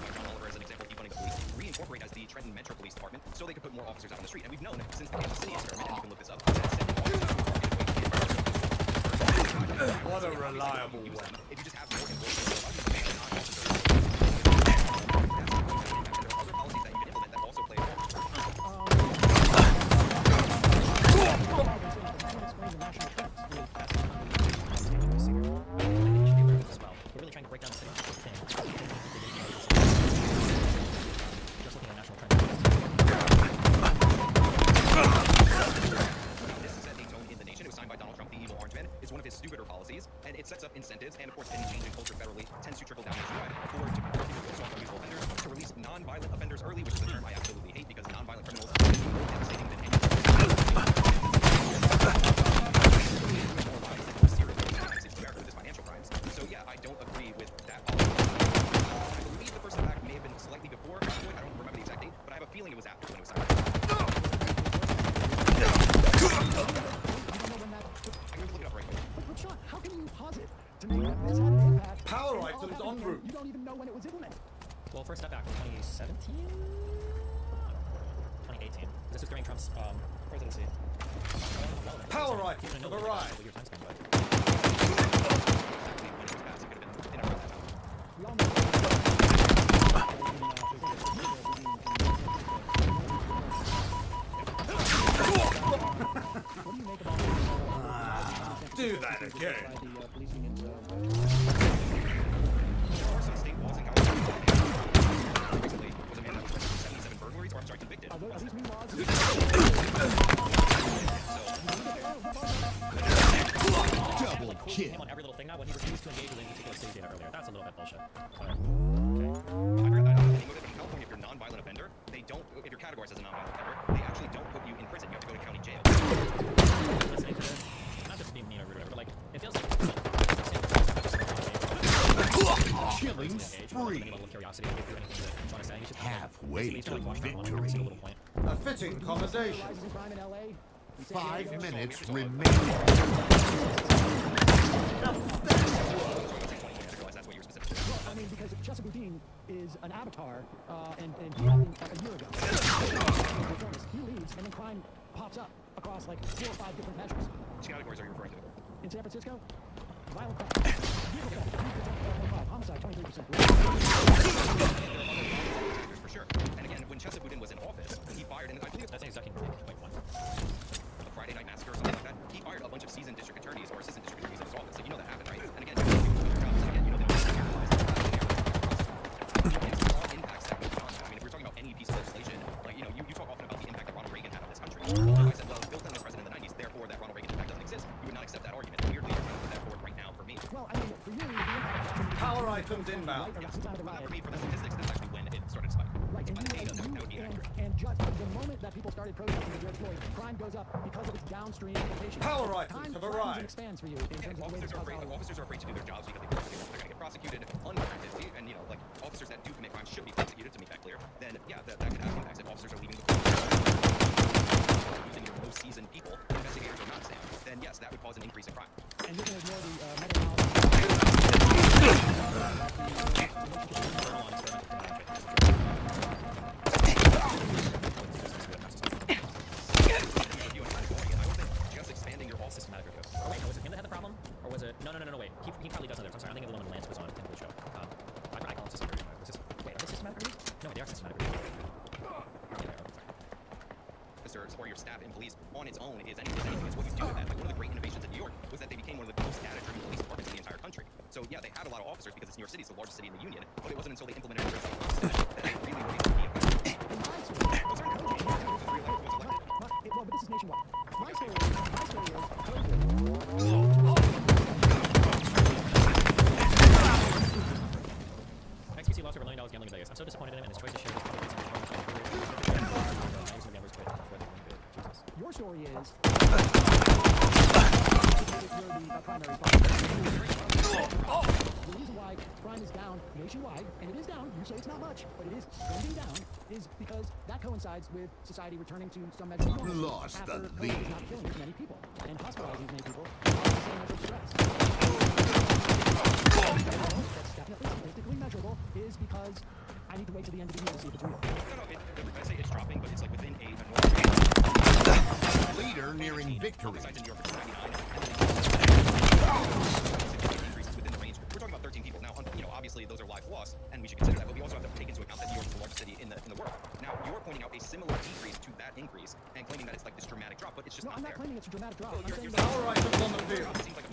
by John Oliver as an example of defunding the police, reincorporate as the Trenton Metro Police Department, so they could put more officers out on the street. And we've known since the Kansas City experiment, and you can look this up, that sending officers out What a reliable weapon. if you just have more enforcement, one of his stupider policies, and it sets up incentives, and of course any change in culture federally tends to trickle down nationwide for people to assault unreasonable offenders, to release non-violent offenders early, which is a term I absolutely hate because non-violent criminals are more devastating than any So yeah, I don't agree with that policy. I believe the first attack may have been slightly before that point. I don't remember the exact date, but I have a feeling it was after when it was signed. I'm going to look it up right quick. But Sean, how can you posit to me that this had an impact? Power and all items that en again, route. You don't even know when it was implemented. Well, first step back from 2017? 2018. This was during Trump's presidency. Power items have arrived. We all know what do you make about Do that again. policing into There are some state laws in California. Recently was a man that was arrested for 77 burglaries, or I'm sorry, convicted. are these new laws? Double kill. Him on every little thing now when he refused to engage with any particular city data earlier. That's a little bit bullshit. But, I heard that thing with it in California, if you're a non-violent offender, they don't, if you're categorized as a non-violent offender, they actually don't put you in prison. You have to go to county jail. listening to this, not just being mean or rude, but like, it feels like Killing spree. Halfway to victory. A fitting conversation. Rises in crime in LA. 5 minutes I remaining. didn't realize that's what you were specifically saying. I mean, because Chesa Boudin is an avatar, and he happened a year ago. He leaves, and then crime pops up across like 4 or 5 different measures. Which categories are you referring to? In San Francisco, violent crime, vehicle theft, 3%, homicide, 23%. For sure. And again, when Chesa Boudin was in office, he fired, and I believe That's exactly point one. the Friday Night Massacre or something like that, he fired a bunch of seasoned district attorneys or assistant district attorneys in his office. So you know that happened, right? And again, people do their jobs, and again, you know, they don't it's all impacts that go beyond that. I mean, if we're talking about any piece of legislation, like, you know, you talk often about the impact that Ronald Reagan had on this country. Like I said, well, Bill Clinton was president in the 90s, therefore that Ronald Reagan impact doesn't exist. You would not accept that argument. Weirdly, you're trying to put that forward right now for me. Well, I mean, for you, the impact Power items inbound. Yes, but not for me, for the statistics, that's actually when it started to spike. Right, and By the data, that would be accurate. and just the moment that people started protesting the George Floyd, crime goes up because of its downstream implications. Power Time items have flattens arrived. and expands for you in terms of the way Officers this are afraid. causes Officers are afraid to do their jobs because they feel like they're going to get prosecuted unwarranted. And you know, like officers that do commit crimes should be prosecuted. To make that clear, then yeah, that could have impacts if officers are leaving the force. Using your most seasoned people, investigators or not, Sam, then yes, that would cause an increase in crime. And you're going to ignore the meta-analysis. Just expanding your office Systematic review. Oh, wait, no, was it him that had the problem? Or was it... No, wait. He probably does others. I'm sorry, I think of the one when Lance was on the show. I call it systematic review. Wait, are they systematic reviews? No, they are systematic reviews. Officers or your staff and police on its own is anything. It's what you do with that. Like one of the great innovations in New York was that they became one of the most data-driven police departments in the entire country. So yeah, they had a lot of officers because it's New York City, it's the largest city in the union. But it wasn't until they implemented it that they really were able to be effective. Well, but this is nationwide. My story is XQC lost over $1 million gambling in Vegas. I'm so disappointed in him and his choice to share his public Your story is you're the primary sponsor. The reason why crime is down nationwide, and it is down, you say it's not much, but it is trending down, is because that coincides with society returning to some measure of normalcy Lost after the COVID lead. is not killing as many people and hospitalizing as many people without the same measure of stress. That's definitely statistically measurable is because I need to wait till the end of the year to see if it's real. No, I say it's dropping, but it's like within a normal Leader nearing victory. besides in New York, it's 99. Increases within the range. We're talking about 13 people. Now, you know, obviously those are lives lost, and we should consider that, but we also have to take into account that New York is the largest city in the world. Now, you're pointing out a similar decrease to that increase and claiming that it's like this dramatic drop, but it's just No, I'm not there. claiming it's a dramatic drop. Well, I'm saying Power items on the field. It seems like a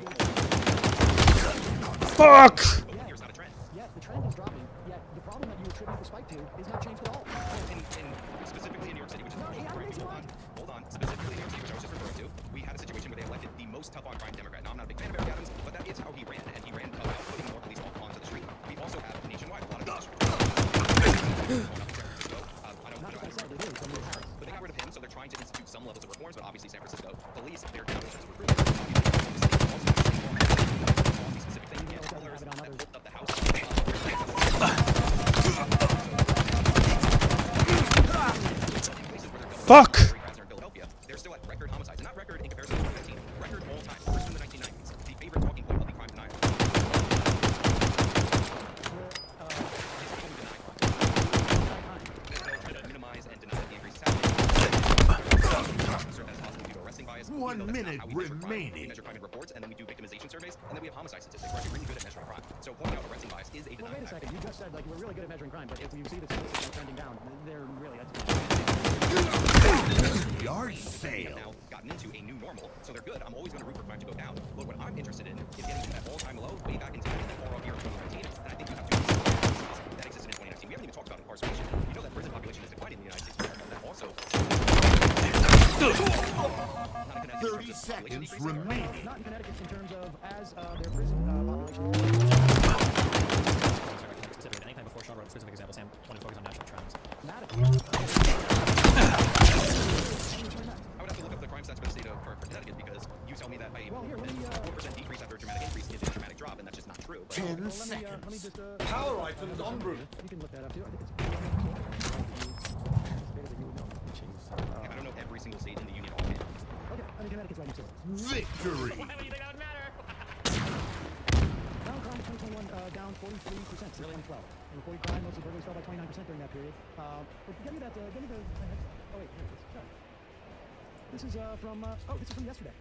Fuck! here's not a trend. yes, the trend is dropping, yet the problem that you attribute the spike to is not changed at all. In specifically in New York City, which is No, yeah, nationwide. hold on. Specifically in New York City, which I was just referring to, we had a situation where they elected the most tough on crime Democrat. Now, I'm not not a big fan of Eric Adams, but that is how he ran, and he ran about putting more police onto the street. We also have nationwide a lot of districts. But they got rid of him, so they're trying to institute some levels of reforms, but obviously San Francisco police, they're down in terms of recruitment. Specific things, and colors that pulled up the house. Fuck! They're still at record homicides, and not record in comparison to 2015, record all time, first in the 1990s. The favorite talking point of the crime denier. Minimize and deny the increase is happening. 1 minute remaining. We measure crime in reports, and then we do victimization surveys, and then we have homicide statistics. We're actually really good at measuring crime. So pointing out arresting bias is a denial. Well, wait a second. You just said like we're really good at measuring crime, but if you see the statistics are trending down, they're really Yard sale. Now gotten into a new normal, so they're good. I'm always going to root for crime to go down. But what I'm interested in is getting to that all-time low way back in time, that far up here in 2019. And I think you have to that existed in 2019. We haven't even talked about incarceration. You know that prison population is declining in the United States. That also. 30 seconds remaining. Not in Connecticut in terms of as their prison population. Anytime before Sean wrote a specific example, Sam wanted to focus on national trends. I would have to look up the crime stats for the state of for Connecticut because you tell me that a 4% decrease after a dramatic increase is a dramatic drop, and that's just not true. But 10 seconds. Let me just, Power items en route. You can look that up too. I think it's. I don't know every single state in the union offhand. Okay, I mean Connecticut's right next to it. Victory. Why would you think that would matter? Violent crime in 2021 down 43% since 2012. And reported crime, mostly burglaries, fell by 29% during that period. But give me the. Oh wait, here it is. Sorry. This is from yesterday,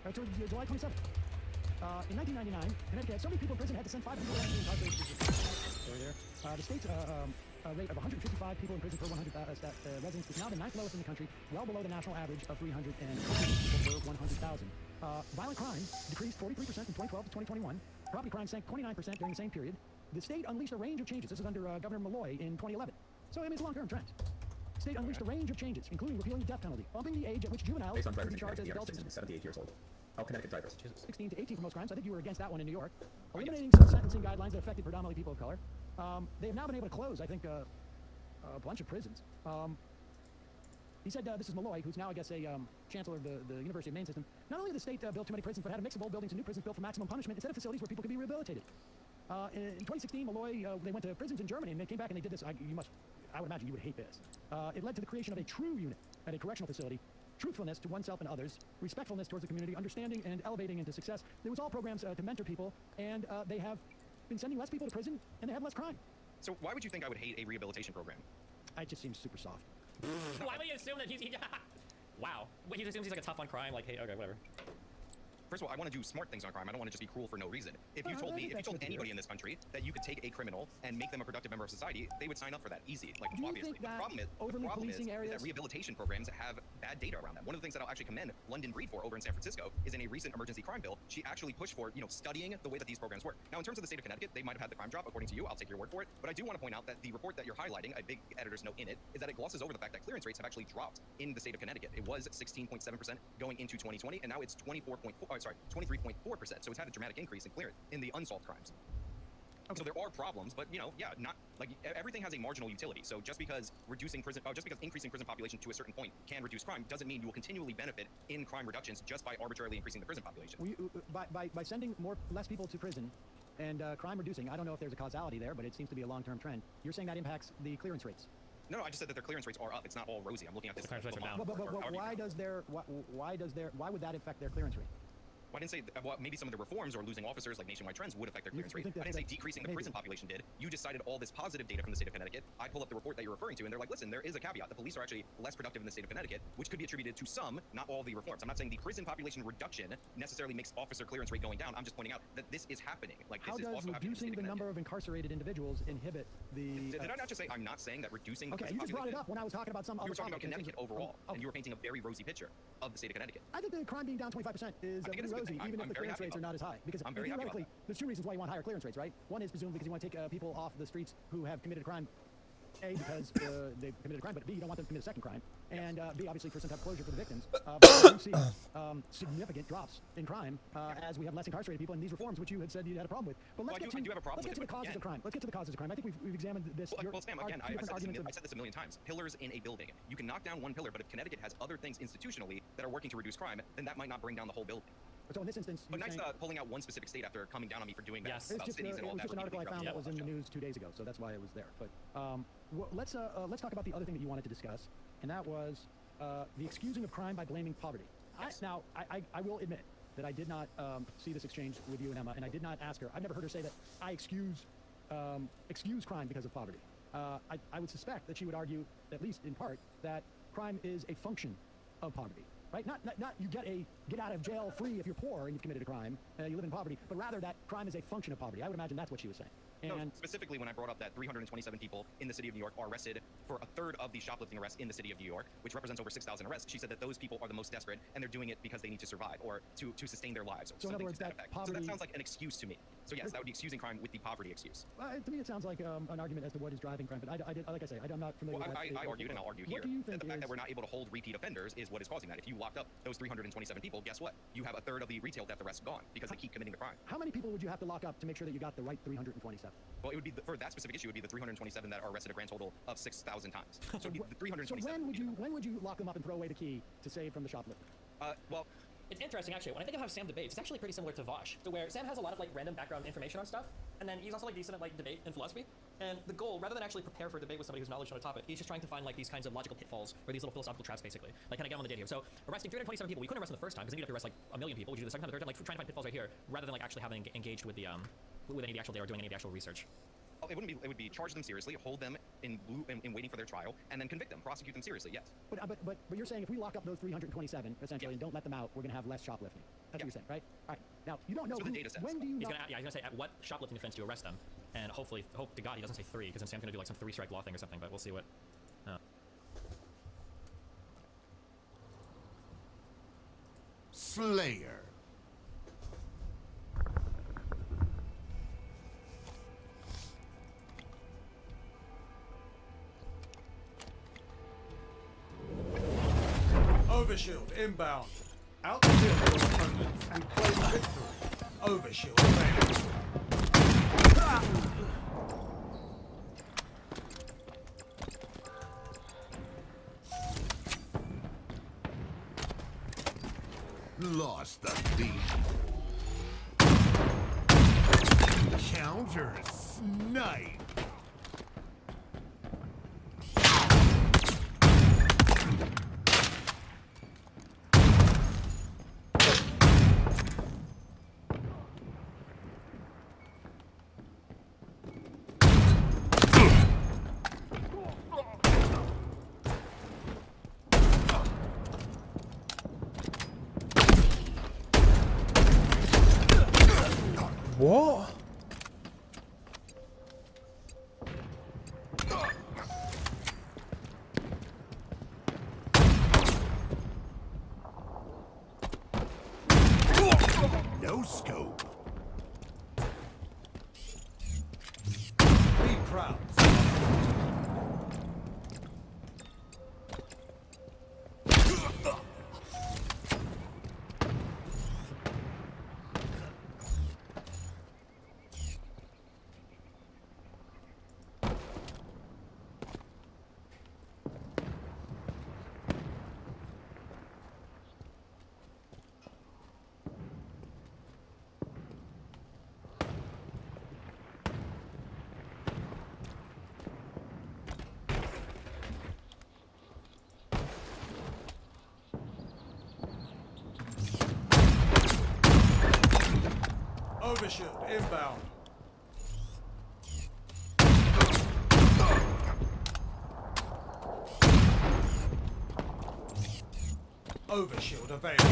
July 27th. In 1999, Connecticut had so many people in prison had to send 5 people to incarcerated. The state's rate of 155 people in prison per 100 residents is now the 9th lowest in the country, well below the national average of 300 people per 100,000. Violent crime decreased 43% from 2012 to 2021. Property crime sank 29% during the same period. The state unleashed a range of changes. This is under Governor Malloy in 2011. So I mean, it's a long-term trend. The state unleashed a range of changes, including repealing the death penalty, bumping the age at which juveniles Based on can drivers be in charged as Connecticut, adults. 16 to 78 years old. Oh, Connecticut drivers. 16 to 18 for most crimes. I think you were against that one in New York. Eliminating some sentencing guidelines that affected predominantly people of color. They have now been able to close, I think, a bunch of prisons. He said, this is Malloy, who's now, I guess, a chancellor of the University of Maine system. Not only did the state build too many prisons, but had a mix of old buildings and new prisons built for maximum punishment instead of facilities where people could be rehabilitated. In 2016, Malloy, they went to prisons in Germany, and they came back and they did this. I would imagine you would hate this. It led to the creation of a true unit at a correctional facility. Truthfulness to oneself and others, respectfulness towards the community, understanding and elevating into success. There was all programs to mentor people, and they have been sending less people to prison, and they have less crime. So why would you think I would hate a rehabilitation program? It just seems super soft. Why would you assume that he's... Wow. What, he just assumes he's like a tough on crime, like, hey, okay, whatever. First of all, I want to do smart things on crime. I don't want to just be cruel for no reason. If you told anybody in this country that you could take a criminal and make them a productive member of society, they would sign up for that easy. Like, obviously. The problem is that rehabilitation programs have bad data around them. One of the things that I'll actually commend London Breed for over in San Francisco is in a recent emergency crime bill, she actually pushed for, studying the way that these programs work. Now, in terms of the state of Connecticut, they might have had the crime drop, according to you. I'll take your word for it. But I do want to point out that the report that you're highlighting, a big editor's note in it, is that it glosses over the fact that clearance rates have actually dropped in the state of Connecticut. It was 16.7% going into 2020, and now it's 23.4%. So it's had a dramatic increase in clearance in the unsolved crimes. Okay. So there are problems, but not like everything has a marginal utility. So just because increasing prison population to a certain point can reduce crime doesn't mean you will continually benefit in crime reductions just by arbitrarily increasing the prison population. By sending less people to prison and crime reducing, I don't know if there's a causality there, but it seems to be a long-term trend. You're saying that impacts the clearance rates? No, I just said that their clearance rates are up. It's not all rosy. I'm looking at this. Clearance rates are down. But why would that affect their clearance rate? Well, I didn't say maybe some of the reforms or losing officers like nationwide trends would affect their clearance rate. I didn't say decreasing the prison population did. You just cited all this positive data from the state of Connecticut. I pull up the report that you're referring to, and they're like, listen, there is a caveat. The police are actually less productive in the state of Connecticut, which could be attributed to some, not all, the reforms. I'm not saying the prison population reduction necessarily makes officer clearance rate going down. I'm just pointing out that this is happening. Like, how does reducing the number of incarcerated individuals inhibit the... Did I not just say I'm not saying that reducing the prison population... Okay, you just brought it up when I was talking about some other... You were talking about Connecticut overall, and you were painting a very rosy picture of the state of Connecticut. I think the crime being down 25% is pretty rosy, even if the clearance rates are not as high. Because theoretically, there's two reasons why you want higher clearance rates, right? One is presumably because you want to take people off the streets who have committed a crime A, because they've committed a crime, but B, you don't want them to commit a second crime, and B, obviously for some type of closure for the victims. But we see significant drops in crime as we have less incarcerated people, and these reforms, which you had said you had a problem with. But let's get to the causes of crime. Let's get to the causes of crime. I think we've examined this. Well, Sam, again, I said this a million times. Pillars in a building. You can knock down one pillar, but if Connecticut has other things institutionally that are working to reduce crime, then that might not bring down the whole building. So in this instance, but nice pulling out one specific state after coming down on me for doing that. Yes. About cities and all that. It was just an article I found that was in the news 2 days ago, so that's why it was there. But let's talk about the other thing that you wanted to discuss, and that was the excusing of crime by blaming poverty. Yes. I will admit that I did not see this exchange with you and Emma, and I did not ask her. I've never heard her say that I excuse crime because of poverty. I would suspect that she would argue, at least in part, that crime is a function of poverty. Right? Not you get out of jail free if you're poor and you've committed a crime, you live in poverty, but rather that crime is a function of poverty. I would imagine that's what she was saying. And no, specifically when I brought up that 327 people in the city of New York are arrested for a third of the shoplifting arrests in the city of New York, which represents over 6,000 arrests, she said that those people are the most desperate and they're doing it because they need to survive or to sustain their lives. Or so in other words, so that sounds like an excuse to me. So yes, that would be excusing crime with the poverty excuse. To me, it sounds like an argument as to what is driving crime. But like I say, I'm not familiar with that. I argued, and I'll argue here, that the fact that we're not able to hold repeat offenders is what is causing that. If you locked up those 327 people, guess what? You have a third of the retail theft arrests gone because they keep committing the crime. How many people would you have to lock up to make sure that you got the right 327? Well, it would be for that specific issue. It would be the 327 that are arrested a grand total of 6,000 times. So it'd be the 327. So when would you lock them up and throw away the key to save from the shoplifter? Well. It's interesting, actually. When I think of how Sam debates, it's actually pretty similar to Vosh, so where Sam has a lot of like random background information on stuff, and then he's also like decent at like debate and philosophy. And the goal, rather than actually prepare for a debate with somebody who's knowledge on a topic, he's just trying to find like these kinds of logical pitfalls or these little philosophical traps, basically. Like, can I get on the date here? So arresting 327 people, we couldn't arrest them the first time because then you'd have to arrest like a million people. Would you do the second time, the third time? Like trying to find pitfalls right here, rather than like actually having engaged with the with any of the actual data or doing any of the actual research. It wouldn't be. It would be charge them seriously, hold them in waiting for their trial, and then convict them, prosecute them seriously. Yes. But you're saying if we lock up those 327 essentially and don't let them out, we're going to have less shoplifting. That's what you're saying, right? All right. Now you don't know the data says. When do you? He's gonna say at what shoplifting offense do you arrest them, and hope to God he doesn't say 3, because then Sam's gonna do like some 3-strike law thing or something. But we'll see what. Slayer. Overshield inbound. Outfield your opponents and claim victory. Overshield failed. Lost the thief. Counter snipe. What? No scope. Be proud. Overshield inbound. Overshield available.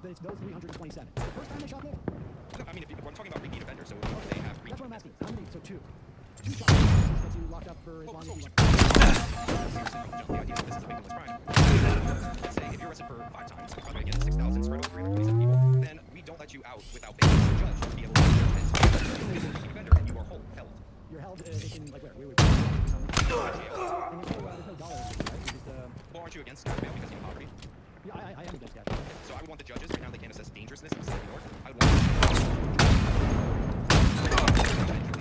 It's those 327. First time they shoplift? No, I mean, if we're talking about repeat offenders, so they have. That's what I'm asking. How many? So 2. 2 shots gets you locked up for as long as you want. The idea is this is a victimless crime. Let's say if you're arrested for 5 times, probably again 6,000 spread over 327 people, then we don't let you out without being a judge to be able to keep offender and you are held. You're held in like where? Where would Yeah. and there's no dollar, right? You just, Well, aren't you against cash bail because you have poverty? yeah, I am against that. So I would want the judges, right now they can't assess dangerousness in the state of New York. I would want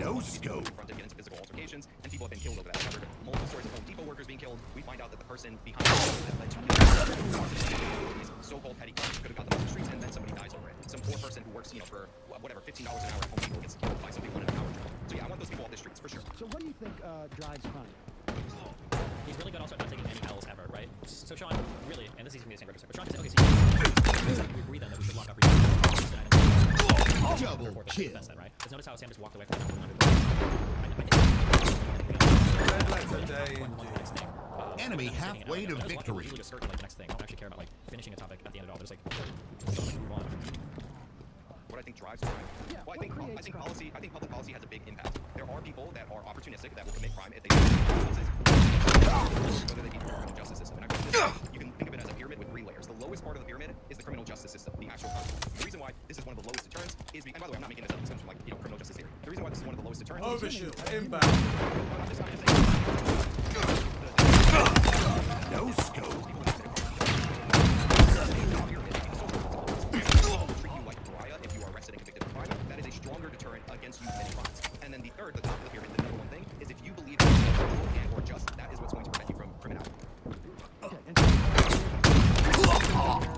No scope. confronted, get into physical altercations, and people have been killed over that. I've heard multiple stories of Home Depot workers being killed. We find out that the person behind that led to these so-called petty crimes could have got them off the streets, and then somebody dies over it. Some poor person who works, for whatever, $15 an hour at Home Depot gets killed by somebody on an hour job. So yeah, I want those people off the streets for sure. So what do you think drives crime? He's really good also at not taking any L's ever, right? So Sean, really, and this is going to be the same register, but Sean can say, okay, so we agree then that we should lock up Double kill. then, right? Because notice how Sam just walked away from Red letter day indeed. Enemy halfway to victory. Usually just start like the next thing. I don't actually care about like finishing a topic at the end of it all. They're just like, move on. What I think drives crime. Yeah, Well, I what think creates crime? policy. I think public policy has a big impact. There are people that are opportunistic that will commit crime if they whether they be the criminal justice system. And I think you can think of it as a pyramid with 3 layers. The lowest part of the pyramid is the criminal justice system, the actual consequence. The reason why this is one of the lowest deterrents is and by the way, I'm not making this up. This comes from criminal justice theory. The reason why this is one of the lowest deterrents. Overshield inbound. No scope. That is a stronger deterrent against you committing crimes. And then the third, the top of the pyramid, the number one thing, is if you believe in and or just, that is what's going to prevent you from criminality. Okay, and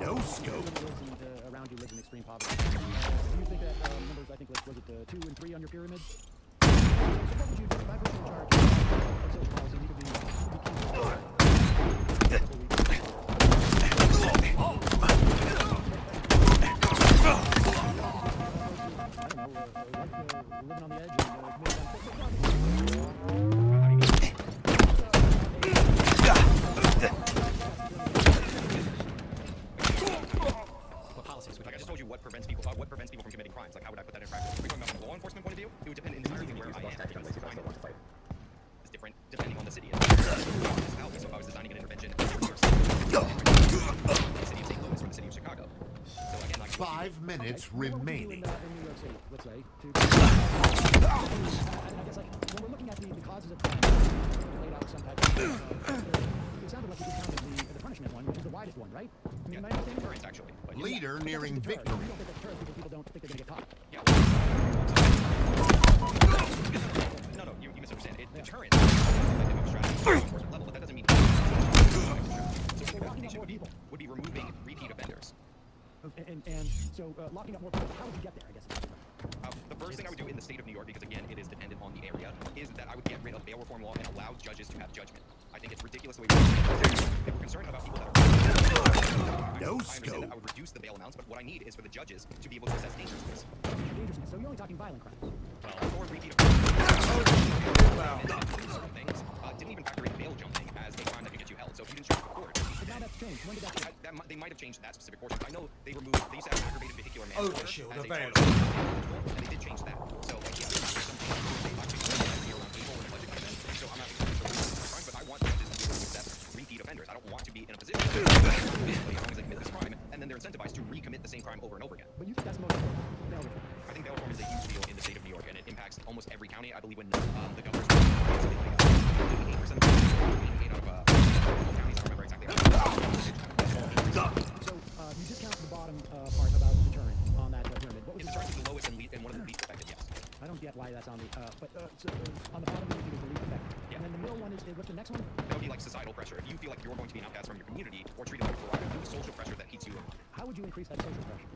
No scope. around you lives in extreme poverty. Do you think that numbers, I think, was it 2 and 3 on your pyramid? So what would you do if I put you in charge of social policy? You could be living on the edge and What policies? Like I just told you what prevents people from committing crimes. Like how would I put that in practice? If we're talking about from a law enforcement point of view, it would depend entirely where I am. Because crime is different depending on the city. So if I was designing an intervention in New York City, the city of St. Louis or the city of Chicago. So again, like 5 minutes What would you do remaining. in New York City, let's say, to I guess like when we're looking at the causes of crime, you laid out some type of it sounded like you discounted the punishment one, which is the widest one, right? I mean, my understanding deterrence actually. But Leader nearing You victory. don't think that deters because people don't think they're going to get caught. yeah. No, you misunderstand. It deterrence strategy level, but that doesn't mean so would be removing repeat offenders. And so locking up more people, how would you get there, I guess? The first thing I would do in the state of New York, because again, it is dependent on the area, is that I would get rid of bail reform law and allow judges to have judgment. I think it's ridiculous the way if we're concerned about people that are No I understand scope. that I would reduce the bail amounts, but what I need is for the judges to be able to assess dangerousness. Dangerousness. So you're only talking violent crimes. Or repeat offenders. Certain things didn't even factor in bail jumping as a crime that could get you held. So if you didn't show up to court, But now that's changed. When did that change? they might have changed that specific portion. I know they used to have aggravated vehicular manslaughter Overshield as a available. and they did change that. So like, yeah, there's some things they might be around April when the budget comes in. So I'm not sure crime, but I want judges to be able to assess repeat offenders. I don't want to be in a position where as long as they commit this crime, and then they're incentivized to recommit the same crime over and over again. But you think that's most important? Bail reform. I think bail reform is a huge deal in the state of New York, and it impacts almost every county. I believe when the governor's something like 8% of 8 out of all counties. I don't remember exactly. So you discount the bottom part about deterrent on that pyramid. What was If deterrence is the lowest and one of the least effective, yes. I don't get why that's on the on the bottom you think is the least effective. Yeah. And then the middle one is what's the next one? That would be like societal pressure. If you feel like you're going to be an outcast from your community or treated like a pariah, do social pressure that keeps you in line. How would you increase that social pressure?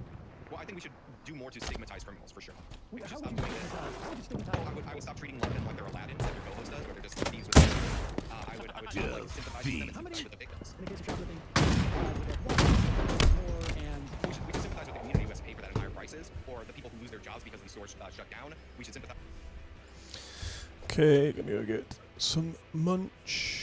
Well, I think we should do more to stigmatize criminals for sure. We How should would stop you doing this. stigmatize? How would you stigmatize? I would stop treating them like they're Aladdin, like your co-host does, where they're just thieves with I would like sympathize with them and sympathize with the victims. In the case of shoplifting, more and We should sympathize with the community who has to pay for that in higher prices, or the people who lose their jobs because the stores shut down. We should sympathize. Okay, gonna go get some munch.